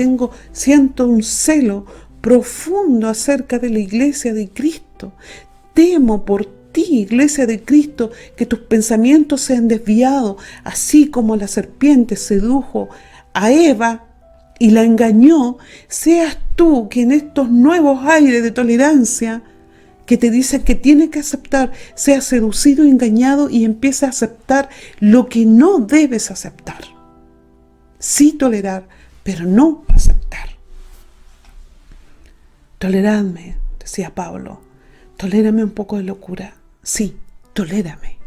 siento un celo profundo acerca de la iglesia de Cristo. Temo por ti, iglesia de Cristo, que tus pensamientos sean desviados, así como la serpiente sedujo a Eva y la engañó, seas tú que en estos nuevos aires de tolerancia que te dicen que tienes que aceptar, seas seducido, engañado y empieces a aceptar lo que no debes aceptar. Sí tolerar, pero no aceptar. Toleradme, decía Pablo, tolérame un poco de locura. Sí, tolérame.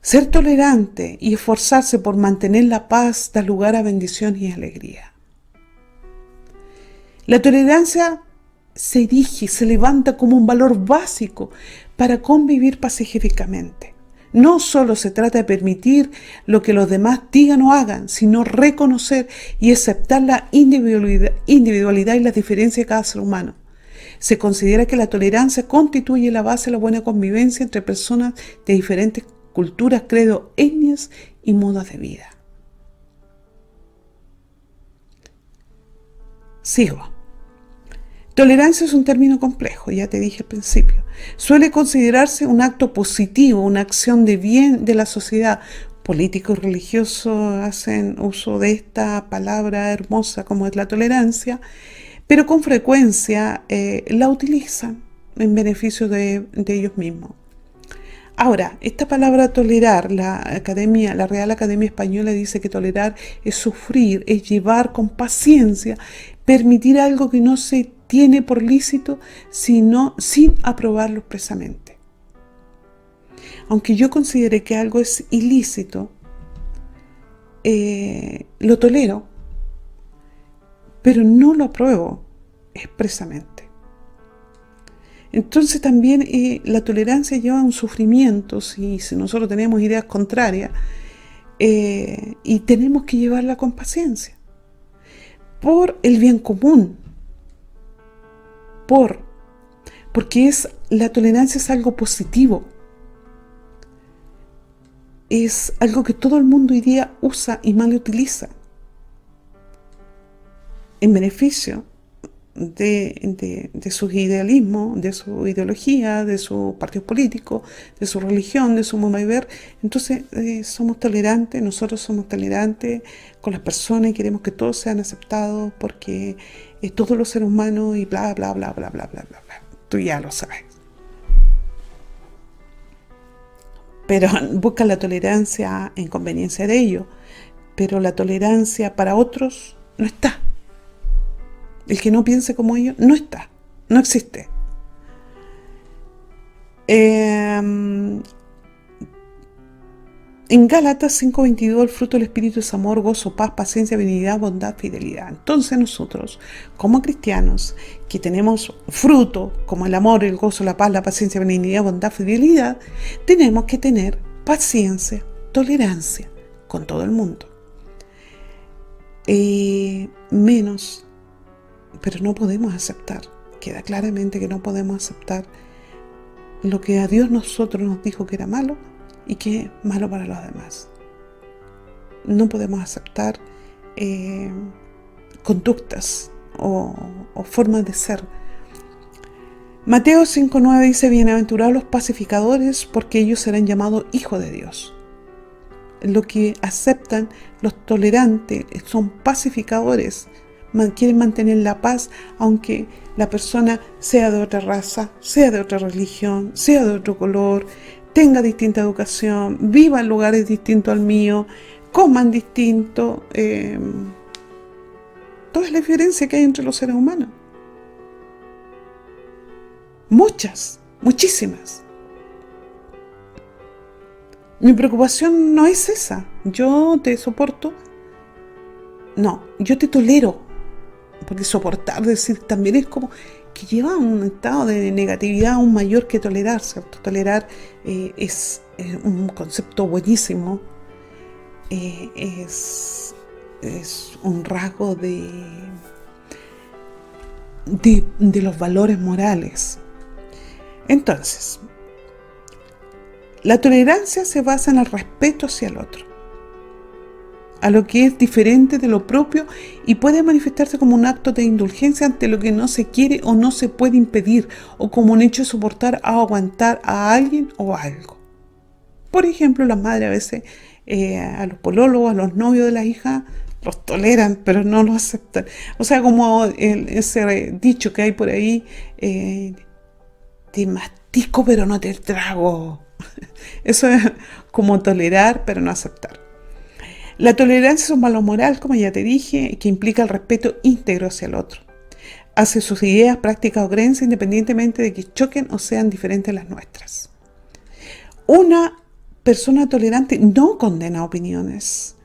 Ser tolerante y esforzarse por mantener la paz da lugar a bendición y alegría. La tolerancia se erige, se levanta como un valor básico para convivir pacíficamente. No solo se trata de permitir lo que los demás digan o hagan, sino reconocer y aceptar la individualidad y las diferencias de cada ser humano. Se considera que la tolerancia constituye la base de la buena convivencia entre personas de diferentes culturas, credos, etnias y modos de vida. Sigo. Tolerancia es un término complejo, ya te dije al principio. Suele considerarse un acto positivo, una acción de bien de la sociedad. Políticos y religiosos hacen uso de esta palabra hermosa como es la tolerancia, pero con frecuencia la utilizan en beneficio de ellos mismos. Ahora, esta palabra tolerar, la Real Academia Española dice que tolerar es sufrir, es llevar con paciencia, permitir algo que no se tiene por lícito, sino sin aprobarlo expresamente. Aunque yo considere que algo es ilícito, lo tolero, pero no lo apruebo expresamente. Entonces también la tolerancia lleva a un sufrimiento si nosotros tenemos ideas contrarias y tenemos que llevarla con paciencia por el bien común, porque la tolerancia es algo positivo, es algo que todo el mundo hoy día usa y mal utiliza en beneficio de sus idealismos, de su ideología, de sus partidos políticos, de su religión, de su modo de ver. Entonces somos tolerantes, nosotros somos tolerantes con las personas y queremos que todos sean aceptados porque todos los seres humanos y bla, bla, bla, bla, bla, bla, bla, bla. Tú ya lo sabes. Pero buscan la tolerancia en conveniencia de ellos, pero la tolerancia para otros no está. El que no piense como ellos no está, no existe. En Gálatas 5:22 el fruto del Espíritu es amor, gozo, paz, paciencia, benignidad, bondad, fidelidad. Entonces nosotros, como cristianos, que tenemos fruto como el amor, el gozo, la paz, la paciencia, benignidad, bondad, fidelidad, tenemos que tener paciencia, tolerancia con todo el mundo. Pero no podemos aceptar, queda claramente que no podemos aceptar lo que a Dios nosotros nos dijo que era malo y que es malo para los demás. No podemos aceptar conductas o formas de ser. Mateo 5:9 dice, bienaventurados los pacificadores, porque ellos serán llamados hijos de Dios. Lo que aceptan los tolerantes son pacificadores, quieren mantener la paz aunque la persona sea de otra raza, sea de otra religión, sea de otro color, tenga distinta educación, viva en lugares distintos al mío, coman distinto. Toda la diferencia que hay entre los seres humanos. Muchísimas. Mi preocupación no es esa. Yo te soporto. No, yo te tolero. Porque soportar, decir, también es como que lleva a un estado de negatividad aún mayor que tolerar, ¿cierto? Tolerar es un concepto buenísimo, es un rasgo de los valores morales. Entonces, la tolerancia se basa en el respeto hacia el otro, a lo que es diferente de lo propio, y puede manifestarse como un acto de indulgencia ante lo que no se quiere o no se puede impedir, o como un hecho de soportar o aguantar a alguien o algo. Por ejemplo, las madres a veces a los polólogos, a los novios de la hija, los toleran, pero no los aceptan. O sea, como ese dicho que hay por ahí, te mastico pero no te trago. Eso es como tolerar pero no aceptar. La tolerancia es un valor moral, como ya te dije, que implica el respeto íntegro hacia el otro, hacia sus ideas, prácticas o creencias, independientemente de que choquen o sean diferentes a las nuestras. Una persona tolerante no condena opiniones,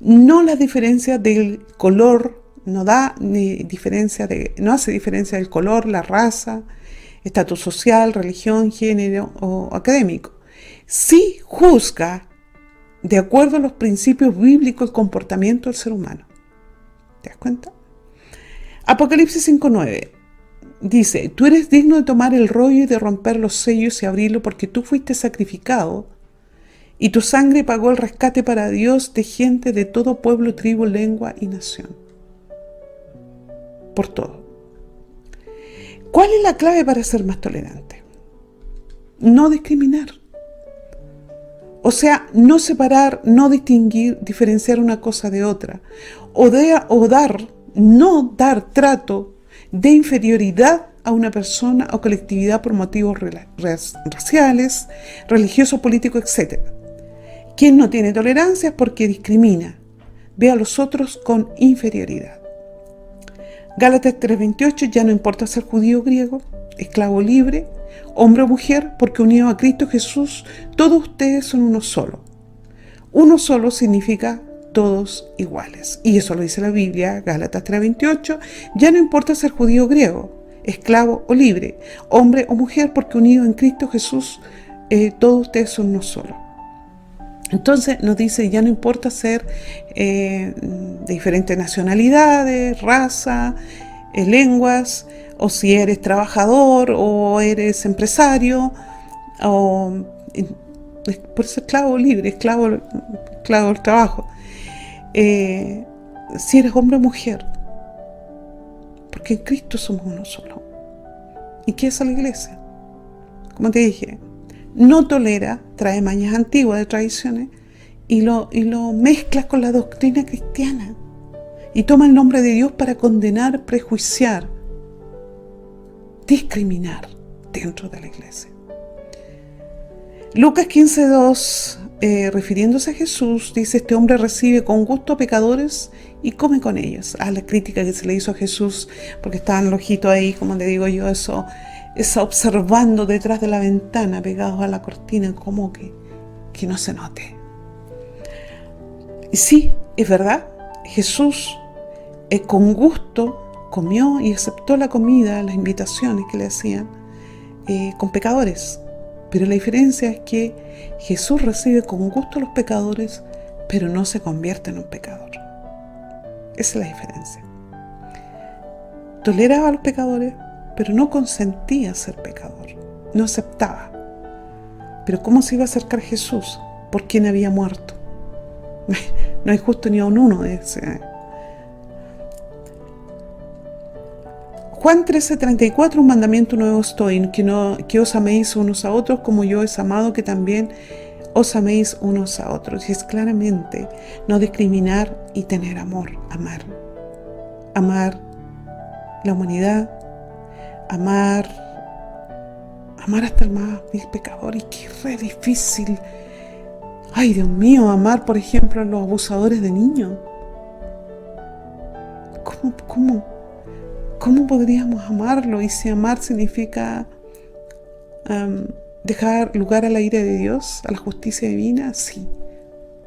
no las diferencias del color, no hace diferencia del color, la raza, estatus social, religión, género o académico. Sí juzga de acuerdo a los principios bíblicos el comportamiento del ser humano. ¿Te das cuenta? Apocalipsis 5:9 dice: tú eres digno de tomar el rollo y de romper los sellos y abrirlo, porque tú fuiste sacrificado y tu sangre pagó el rescate para Dios de gente de todo pueblo, tribu, lengua y nación. Por todo. ¿Cuál es la clave para ser más tolerante? No discriminar. O sea, no separar, no distinguir, diferenciar una cosa de otra. No dar trato de inferioridad a una persona o colectividad por motivos raciales, religiosos, políticos, etc. Quien no tiene tolerancia es porque discrimina, ve a los otros con inferioridad. Gálatas 3:28, ya no importa ser judío o griego, esclavo o libre, hombre o mujer, porque unido a Cristo Jesús, todos ustedes son uno solo. Uno solo significa todos iguales. Y eso lo dice la Biblia, Gálatas 3:28, ya no importa ser judío o griego, esclavo o libre, hombre o mujer, porque unido en Cristo Jesús, todos ustedes son uno solo. Entonces nos dice, ya no importa ser de diferentes nacionalidades, raza, lenguas, o si eres trabajador o eres empresario, o por eso esclavo o libre, esclavo del trabajo. Si eres hombre o mujer, porque en Cristo somos uno solo. ¿Y qué es la iglesia? Como te dije, no tolera, trae mañas antiguas de tradiciones y lo mezcla con la doctrina cristiana y toma el nombre de Dios para condenar, prejuiciar, discriminar dentro de la iglesia. Lucas 15:2, refiriéndose a Jesús, dice: este hombre recibe con gusto a pecadores y come con ellos. La crítica que se le hizo a Jesús, porque estaban los ojitos ahí, como le digo yo, eso observando detrás de la ventana, pegados a la cortina, como que no se note. Y sí, es verdad, Jesús con gusto comió y aceptó la comida, las invitaciones que le hacían con pecadores. Pero la diferencia es que Jesús recibe con gusto a los pecadores, pero no se convierte en un pecador. Esa es la diferencia. Toleraba a los pecadores, pero no consentía ser pecador, no aceptaba. Pero ¿cómo se iba a acercar Jesús? ¿Por quién había muerto? No hay justo ni a uno de ese. Juan 13:34, un mandamiento nuevo os doy, que os améis unos a otros como yo os he amado, que también os améis unos a otros. Y es claramente no discriminar y tener amor, amar. Amar la humanidad, amar hasta el más vil pecador. Y qué re difícil. Ay, Dios mío, amar, por ejemplo, a los abusadores de niños. ¿Cómo podríamos amarlo? Y si amar significa dejar lugar a la ira de Dios, a la justicia divina, sí.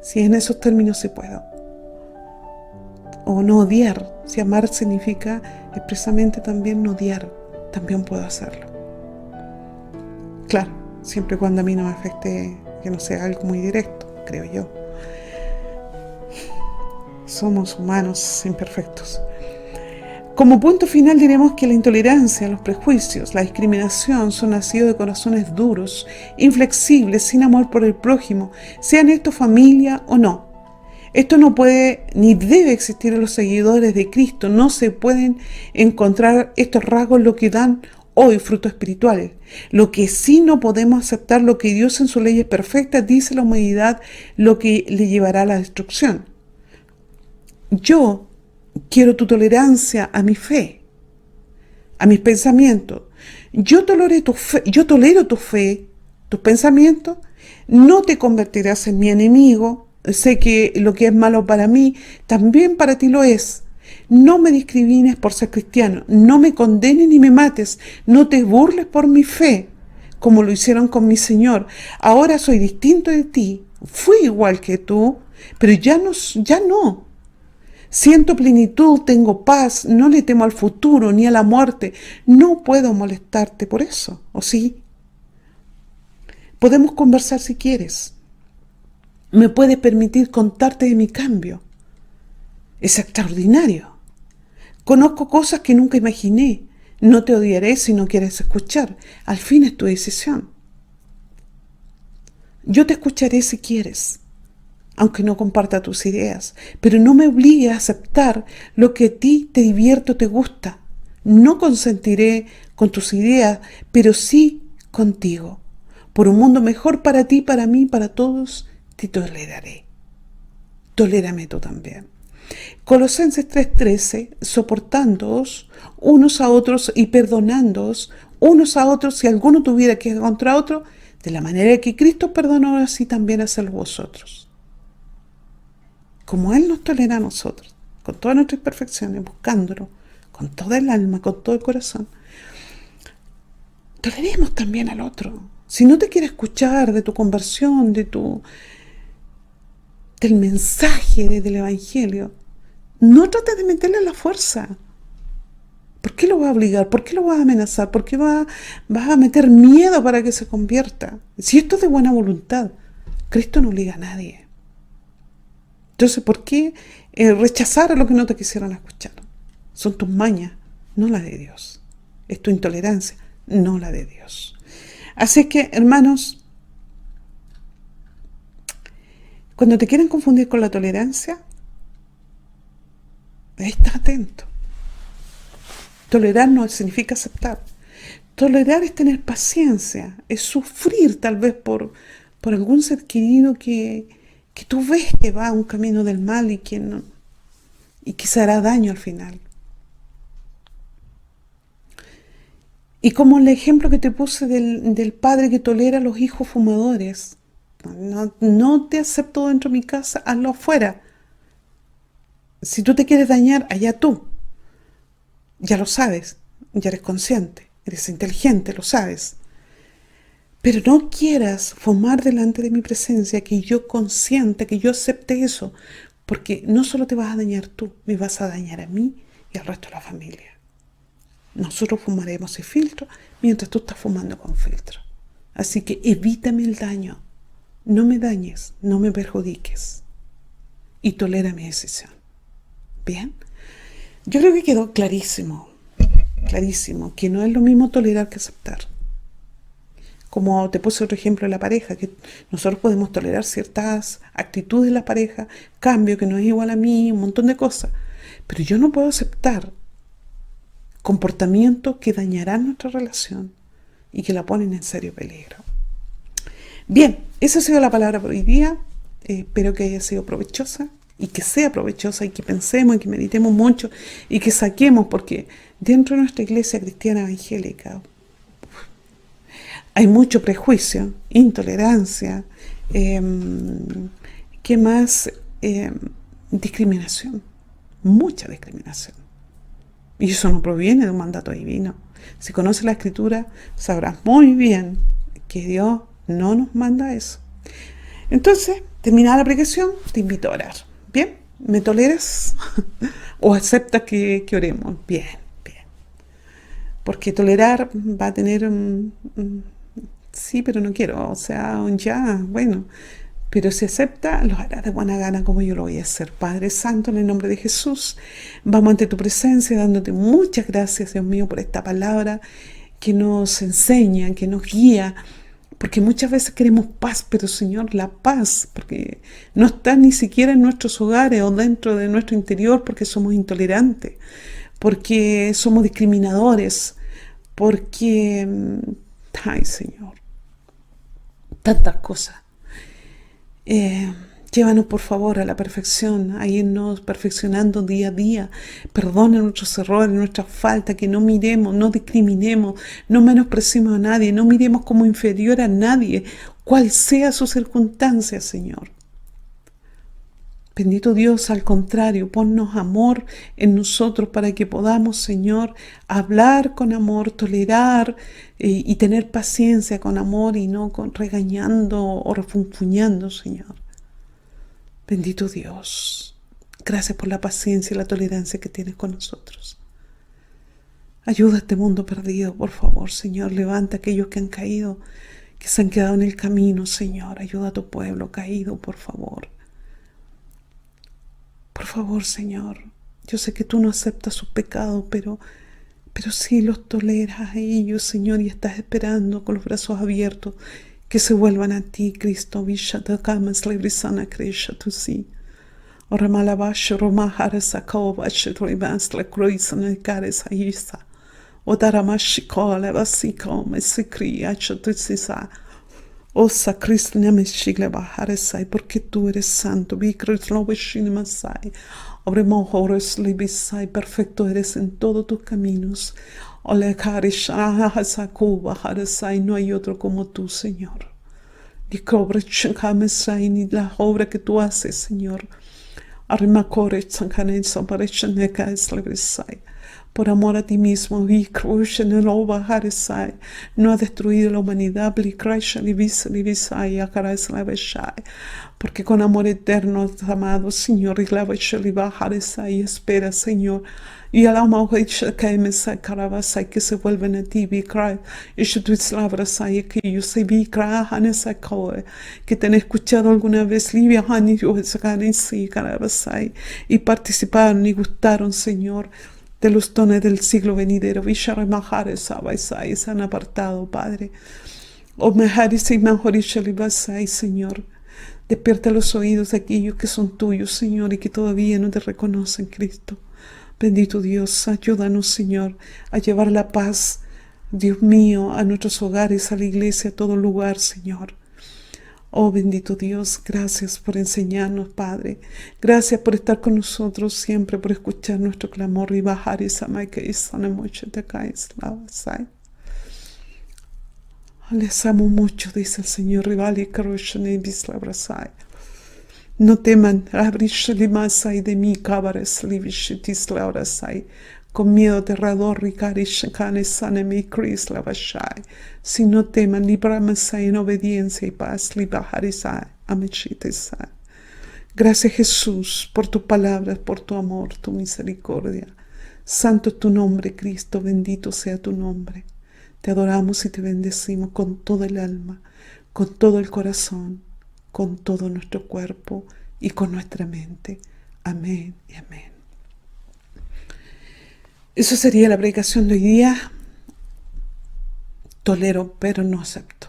Si en esos términos se puede. O no odiar. Si amar significa expresamente también no odiar, también puedo hacerlo. Claro, siempre y cuando a mí no me afecte que no sea algo muy directo, creo yo. Somos humanos imperfectos. Como punto final diremos que la intolerancia, los prejuicios, la discriminación son nacidos de corazones duros, inflexibles, sin amor por el prójimo, sean estos familia o no. Esto no puede ni debe existir en los seguidores de Cristo. No se pueden encontrar estos rasgos lo que dan hoy frutos espirituales. Lo que sí no podemos aceptar, lo que Dios en sus leyes perfectas dice la humanidad, lo que le llevará a la destrucción. Yo quiero tu tolerancia a mi fe, a mis pensamientos. Yo tolero tu fe, tus pensamientos. No te convertirás en mi enemigo. Sé que lo que es malo para mí, también para ti lo es. No me discrimines por ser cristiano. No me condenes ni me mates. No te burles por mi fe, como lo hicieron con mi Señor. Ahora soy distinto de ti. Fui igual que tú, pero ya no. Siento plenitud, tengo paz, no le temo al futuro ni a la muerte. No puedo molestarte por eso, ¿o sí? Podemos conversar si quieres. Me puedes permitir contarte de mi cambio. Es extraordinario. Conozco cosas que nunca imaginé. No te odiaré si no quieres escuchar. Al fin es tu decisión. Yo te escucharé si quieres, aunque no comparta tus ideas, pero no me obligues a aceptar lo que a ti te divierte o te gusta. No consentiré con tus ideas, pero sí contigo. Por un mundo mejor para ti, para mí, para todos, te toleraré. Tolérame tú también. Colosenses 3:13, soportándoos unos a otros y perdonándoos unos a otros si alguno tuviera que contra otro, de la manera que Cristo perdonó, así también hacedlo vosotros. Como Él nos tolera a nosotros, con todas nuestras imperfecciones, buscándolo, con toda el alma, con todo el corazón, toleremos también al otro. Si no te quiere escuchar de tu conversión, del mensaje del Evangelio, no trates de meterle a la fuerza. ¿Por qué lo vas a obligar? ¿Por qué lo vas a amenazar? ¿Por qué vas a meter miedo para que se convierta? Si esto es de buena voluntad, Cristo no obliga a nadie. Entonces, ¿por qué rechazar a lo que no te quisieron escuchar? Son tus mañas, no las de Dios. Es tu intolerancia, no la de Dios. Así que, hermanos, cuando te quieren confundir con la tolerancia, ahí estás atento. Tolerar no significa aceptar. Tolerar es tener paciencia, es sufrir tal vez por algún ser querido que tú ves que va a un camino del mal y que se hará daño al final. Y como el ejemplo que te puse del padre que tolera a los hijos fumadores, no te acepto dentro de mi casa, hazlo afuera. Si tú te quieres dañar, allá tú. Ya lo sabes, ya eres consciente, eres inteligente, lo sabes. Pero no quieras fumar delante de mi presencia, que yo consienta, que yo acepte eso, porque no solo te vas a dañar tú, me vas a dañar a mí y al resto de la familia. Nosotros fumaremos sin filtro mientras tú estás fumando con filtro. Así que evítame el daño, no me dañes, no me perjudiques y tolera mi decisión. ¿Bien? Yo creo que quedó clarísimo, que no es lo mismo tolerar que aceptar. Como te puse otro ejemplo de la pareja, que nosotros podemos tolerar ciertas actitudes de la pareja, cambio que no es igual a mí, un montón de cosas. Pero yo no puedo aceptar comportamientos que dañarán nuestra relación y que la ponen en serio peligro. Bien, esa ha sido la palabra por hoy día. Espero que haya sido provechosa y que sea provechosa y que pensemos y que meditemos mucho y que saquemos, porque dentro de nuestra iglesia cristiana evangélica hay mucho prejuicio, intolerancia, ¿qué más? Discriminación, mucha discriminación. Y eso no proviene de un mandato divino. Si conoces la Escritura, sabrás muy bien que Dios no nos manda eso. Entonces, terminada la predicación, te invito a orar. ¿Bien? ¿Me toleras? ¿O aceptas que oremos? Bien, bien. Porque tolerar va a tener Sí, pero no quiero, o sea, ya, bueno. Pero si acepta, lo hará de buena gana como yo lo voy a hacer. Padre Santo, en el nombre de Jesús, vamos ante tu presencia dándote muchas gracias, Dios mío, por esta palabra que nos enseña, que nos guía, porque muchas veces queremos paz, pero Señor, la paz, porque no está ni siquiera en nuestros hogares o dentro de nuestro interior, porque somos intolerantes, porque somos discriminadores, porque, ay Señor, tantas cosas. Eh, Llévanos por favor a la perfección, a irnos perfeccionando día a día. Perdona nuestros errores, nuestras faltas, que no miremos, no discriminemos, no menospreciemos a nadie, no miremos como inferior a nadie, cual sea su circunstancia, Señor. Bendito Dios, al contrario, ponnos amor en nosotros para que podamos, Señor, hablar con amor, tolerar y tener paciencia con amor y no regañando o refunfuñando, Señor. Bendito Dios, gracias por la paciencia y la tolerancia que tienes con nosotros. Ayuda a este mundo perdido, por favor, Señor. Levanta a aquellos que han caído, que se han quedado en el camino, Señor. Ayuda a tu pueblo caído, por favor. Por favor, Señor. Yo sé que tú no aceptas sus pecados, pero sí los toleras a ellos, Señor, y estás esperando con los brazos abiertos que se vuelvan a ti, Cristo. Oramalabasho Romahara Sakovasho Rimasla Cruisana Cares Aisa. Odaramashikola Vasiko Mesikri Achotusisa. Osa Krishna Meshigle Baharesai, porque tú eres santo. Vikrisloveshini Masai. Obremojores Libisai, perfecto eres en todos tus caminos. No hay otro como tú, Señor. Ni la obra que tú haces, Señor. Por amor a ti mismo, no ha destruido la humanidad, porque con amor eterno has amado, Señor, y espera, Señor, y a la que se vuelven a ti, que te han escuchado alguna vez, y participaron y gustaron, Señor, de los dones del siglo venidero. Y se han apartado, Padre. Señor. Despierta los oídos de aquellos que son tuyos, Señor, y que todavía no te reconocen, Cristo. Bendito Dios, ayúdanos, Señor, a llevar la paz, Dios mío, a nuestros hogares, a la iglesia, a todo lugar, Señor. Oh, bendito Dios, gracias por enseñarnos, Padre. Gracias por estar con nosotros siempre, por escuchar nuestro clamor y bajar esa maika y sana mucho de acá. Les amo mucho, dice el Señor. No teman, de mí, con miedo aterrador, si no teman, líbrame en obediencia y paz, gracias, Jesús, por tus palabras, por tu amor, tu misericordia. Santo es tu nombre, Cristo, bendito sea tu nombre. Te adoramos y te bendecimos con todo el alma, con todo el corazón, con todo nuestro cuerpo y con nuestra mente. Amén y amén. Eso sería la predicación de hoy día. Tolero, pero no acepto.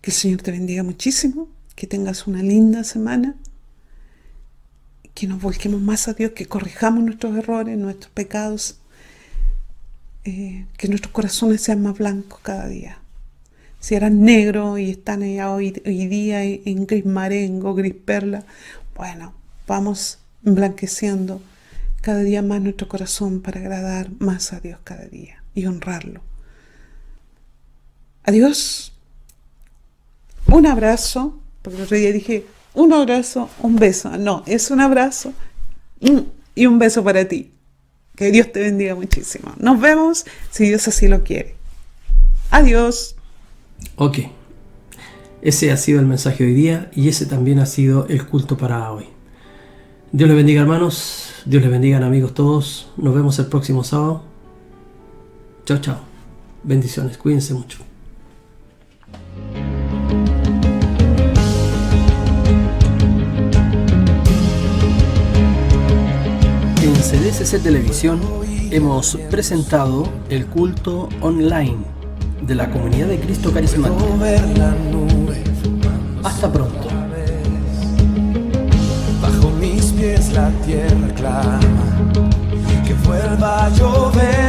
Que el Señor te bendiga muchísimo, que tengas una linda semana, que nos volquemos más a Dios, que corrijamos nuestros errores, nuestros pecados, que nuestros corazones sean más blancos cada día. Si eran negros y están hoy día en gris marengo, gris perla, bueno, vamos emblanqueciendo cada día más nuestro corazón para agradar más a Dios cada día y honrarlo. Adiós. Un abrazo, porque el otro día dije un abrazo, un beso. No, es un abrazo y un beso para ti. Que Dios te bendiga muchísimo. Nos vemos si Dios así lo quiere. Adiós. Ok. Ese ha sido el mensaje de hoy día y ese también ha sido el culto para hoy. Dios les bendiga, hermanos. Dios les bendiga, amigos todos. Nos vemos el próximo sábado. Chao, chao. Bendiciones, cuídense mucho. En CDCC Televisión hemos presentado el culto online de la Comunidad de Cristo Carismática. Hasta pronto. Bajo mis pies la tierra clama que vuelva a llover.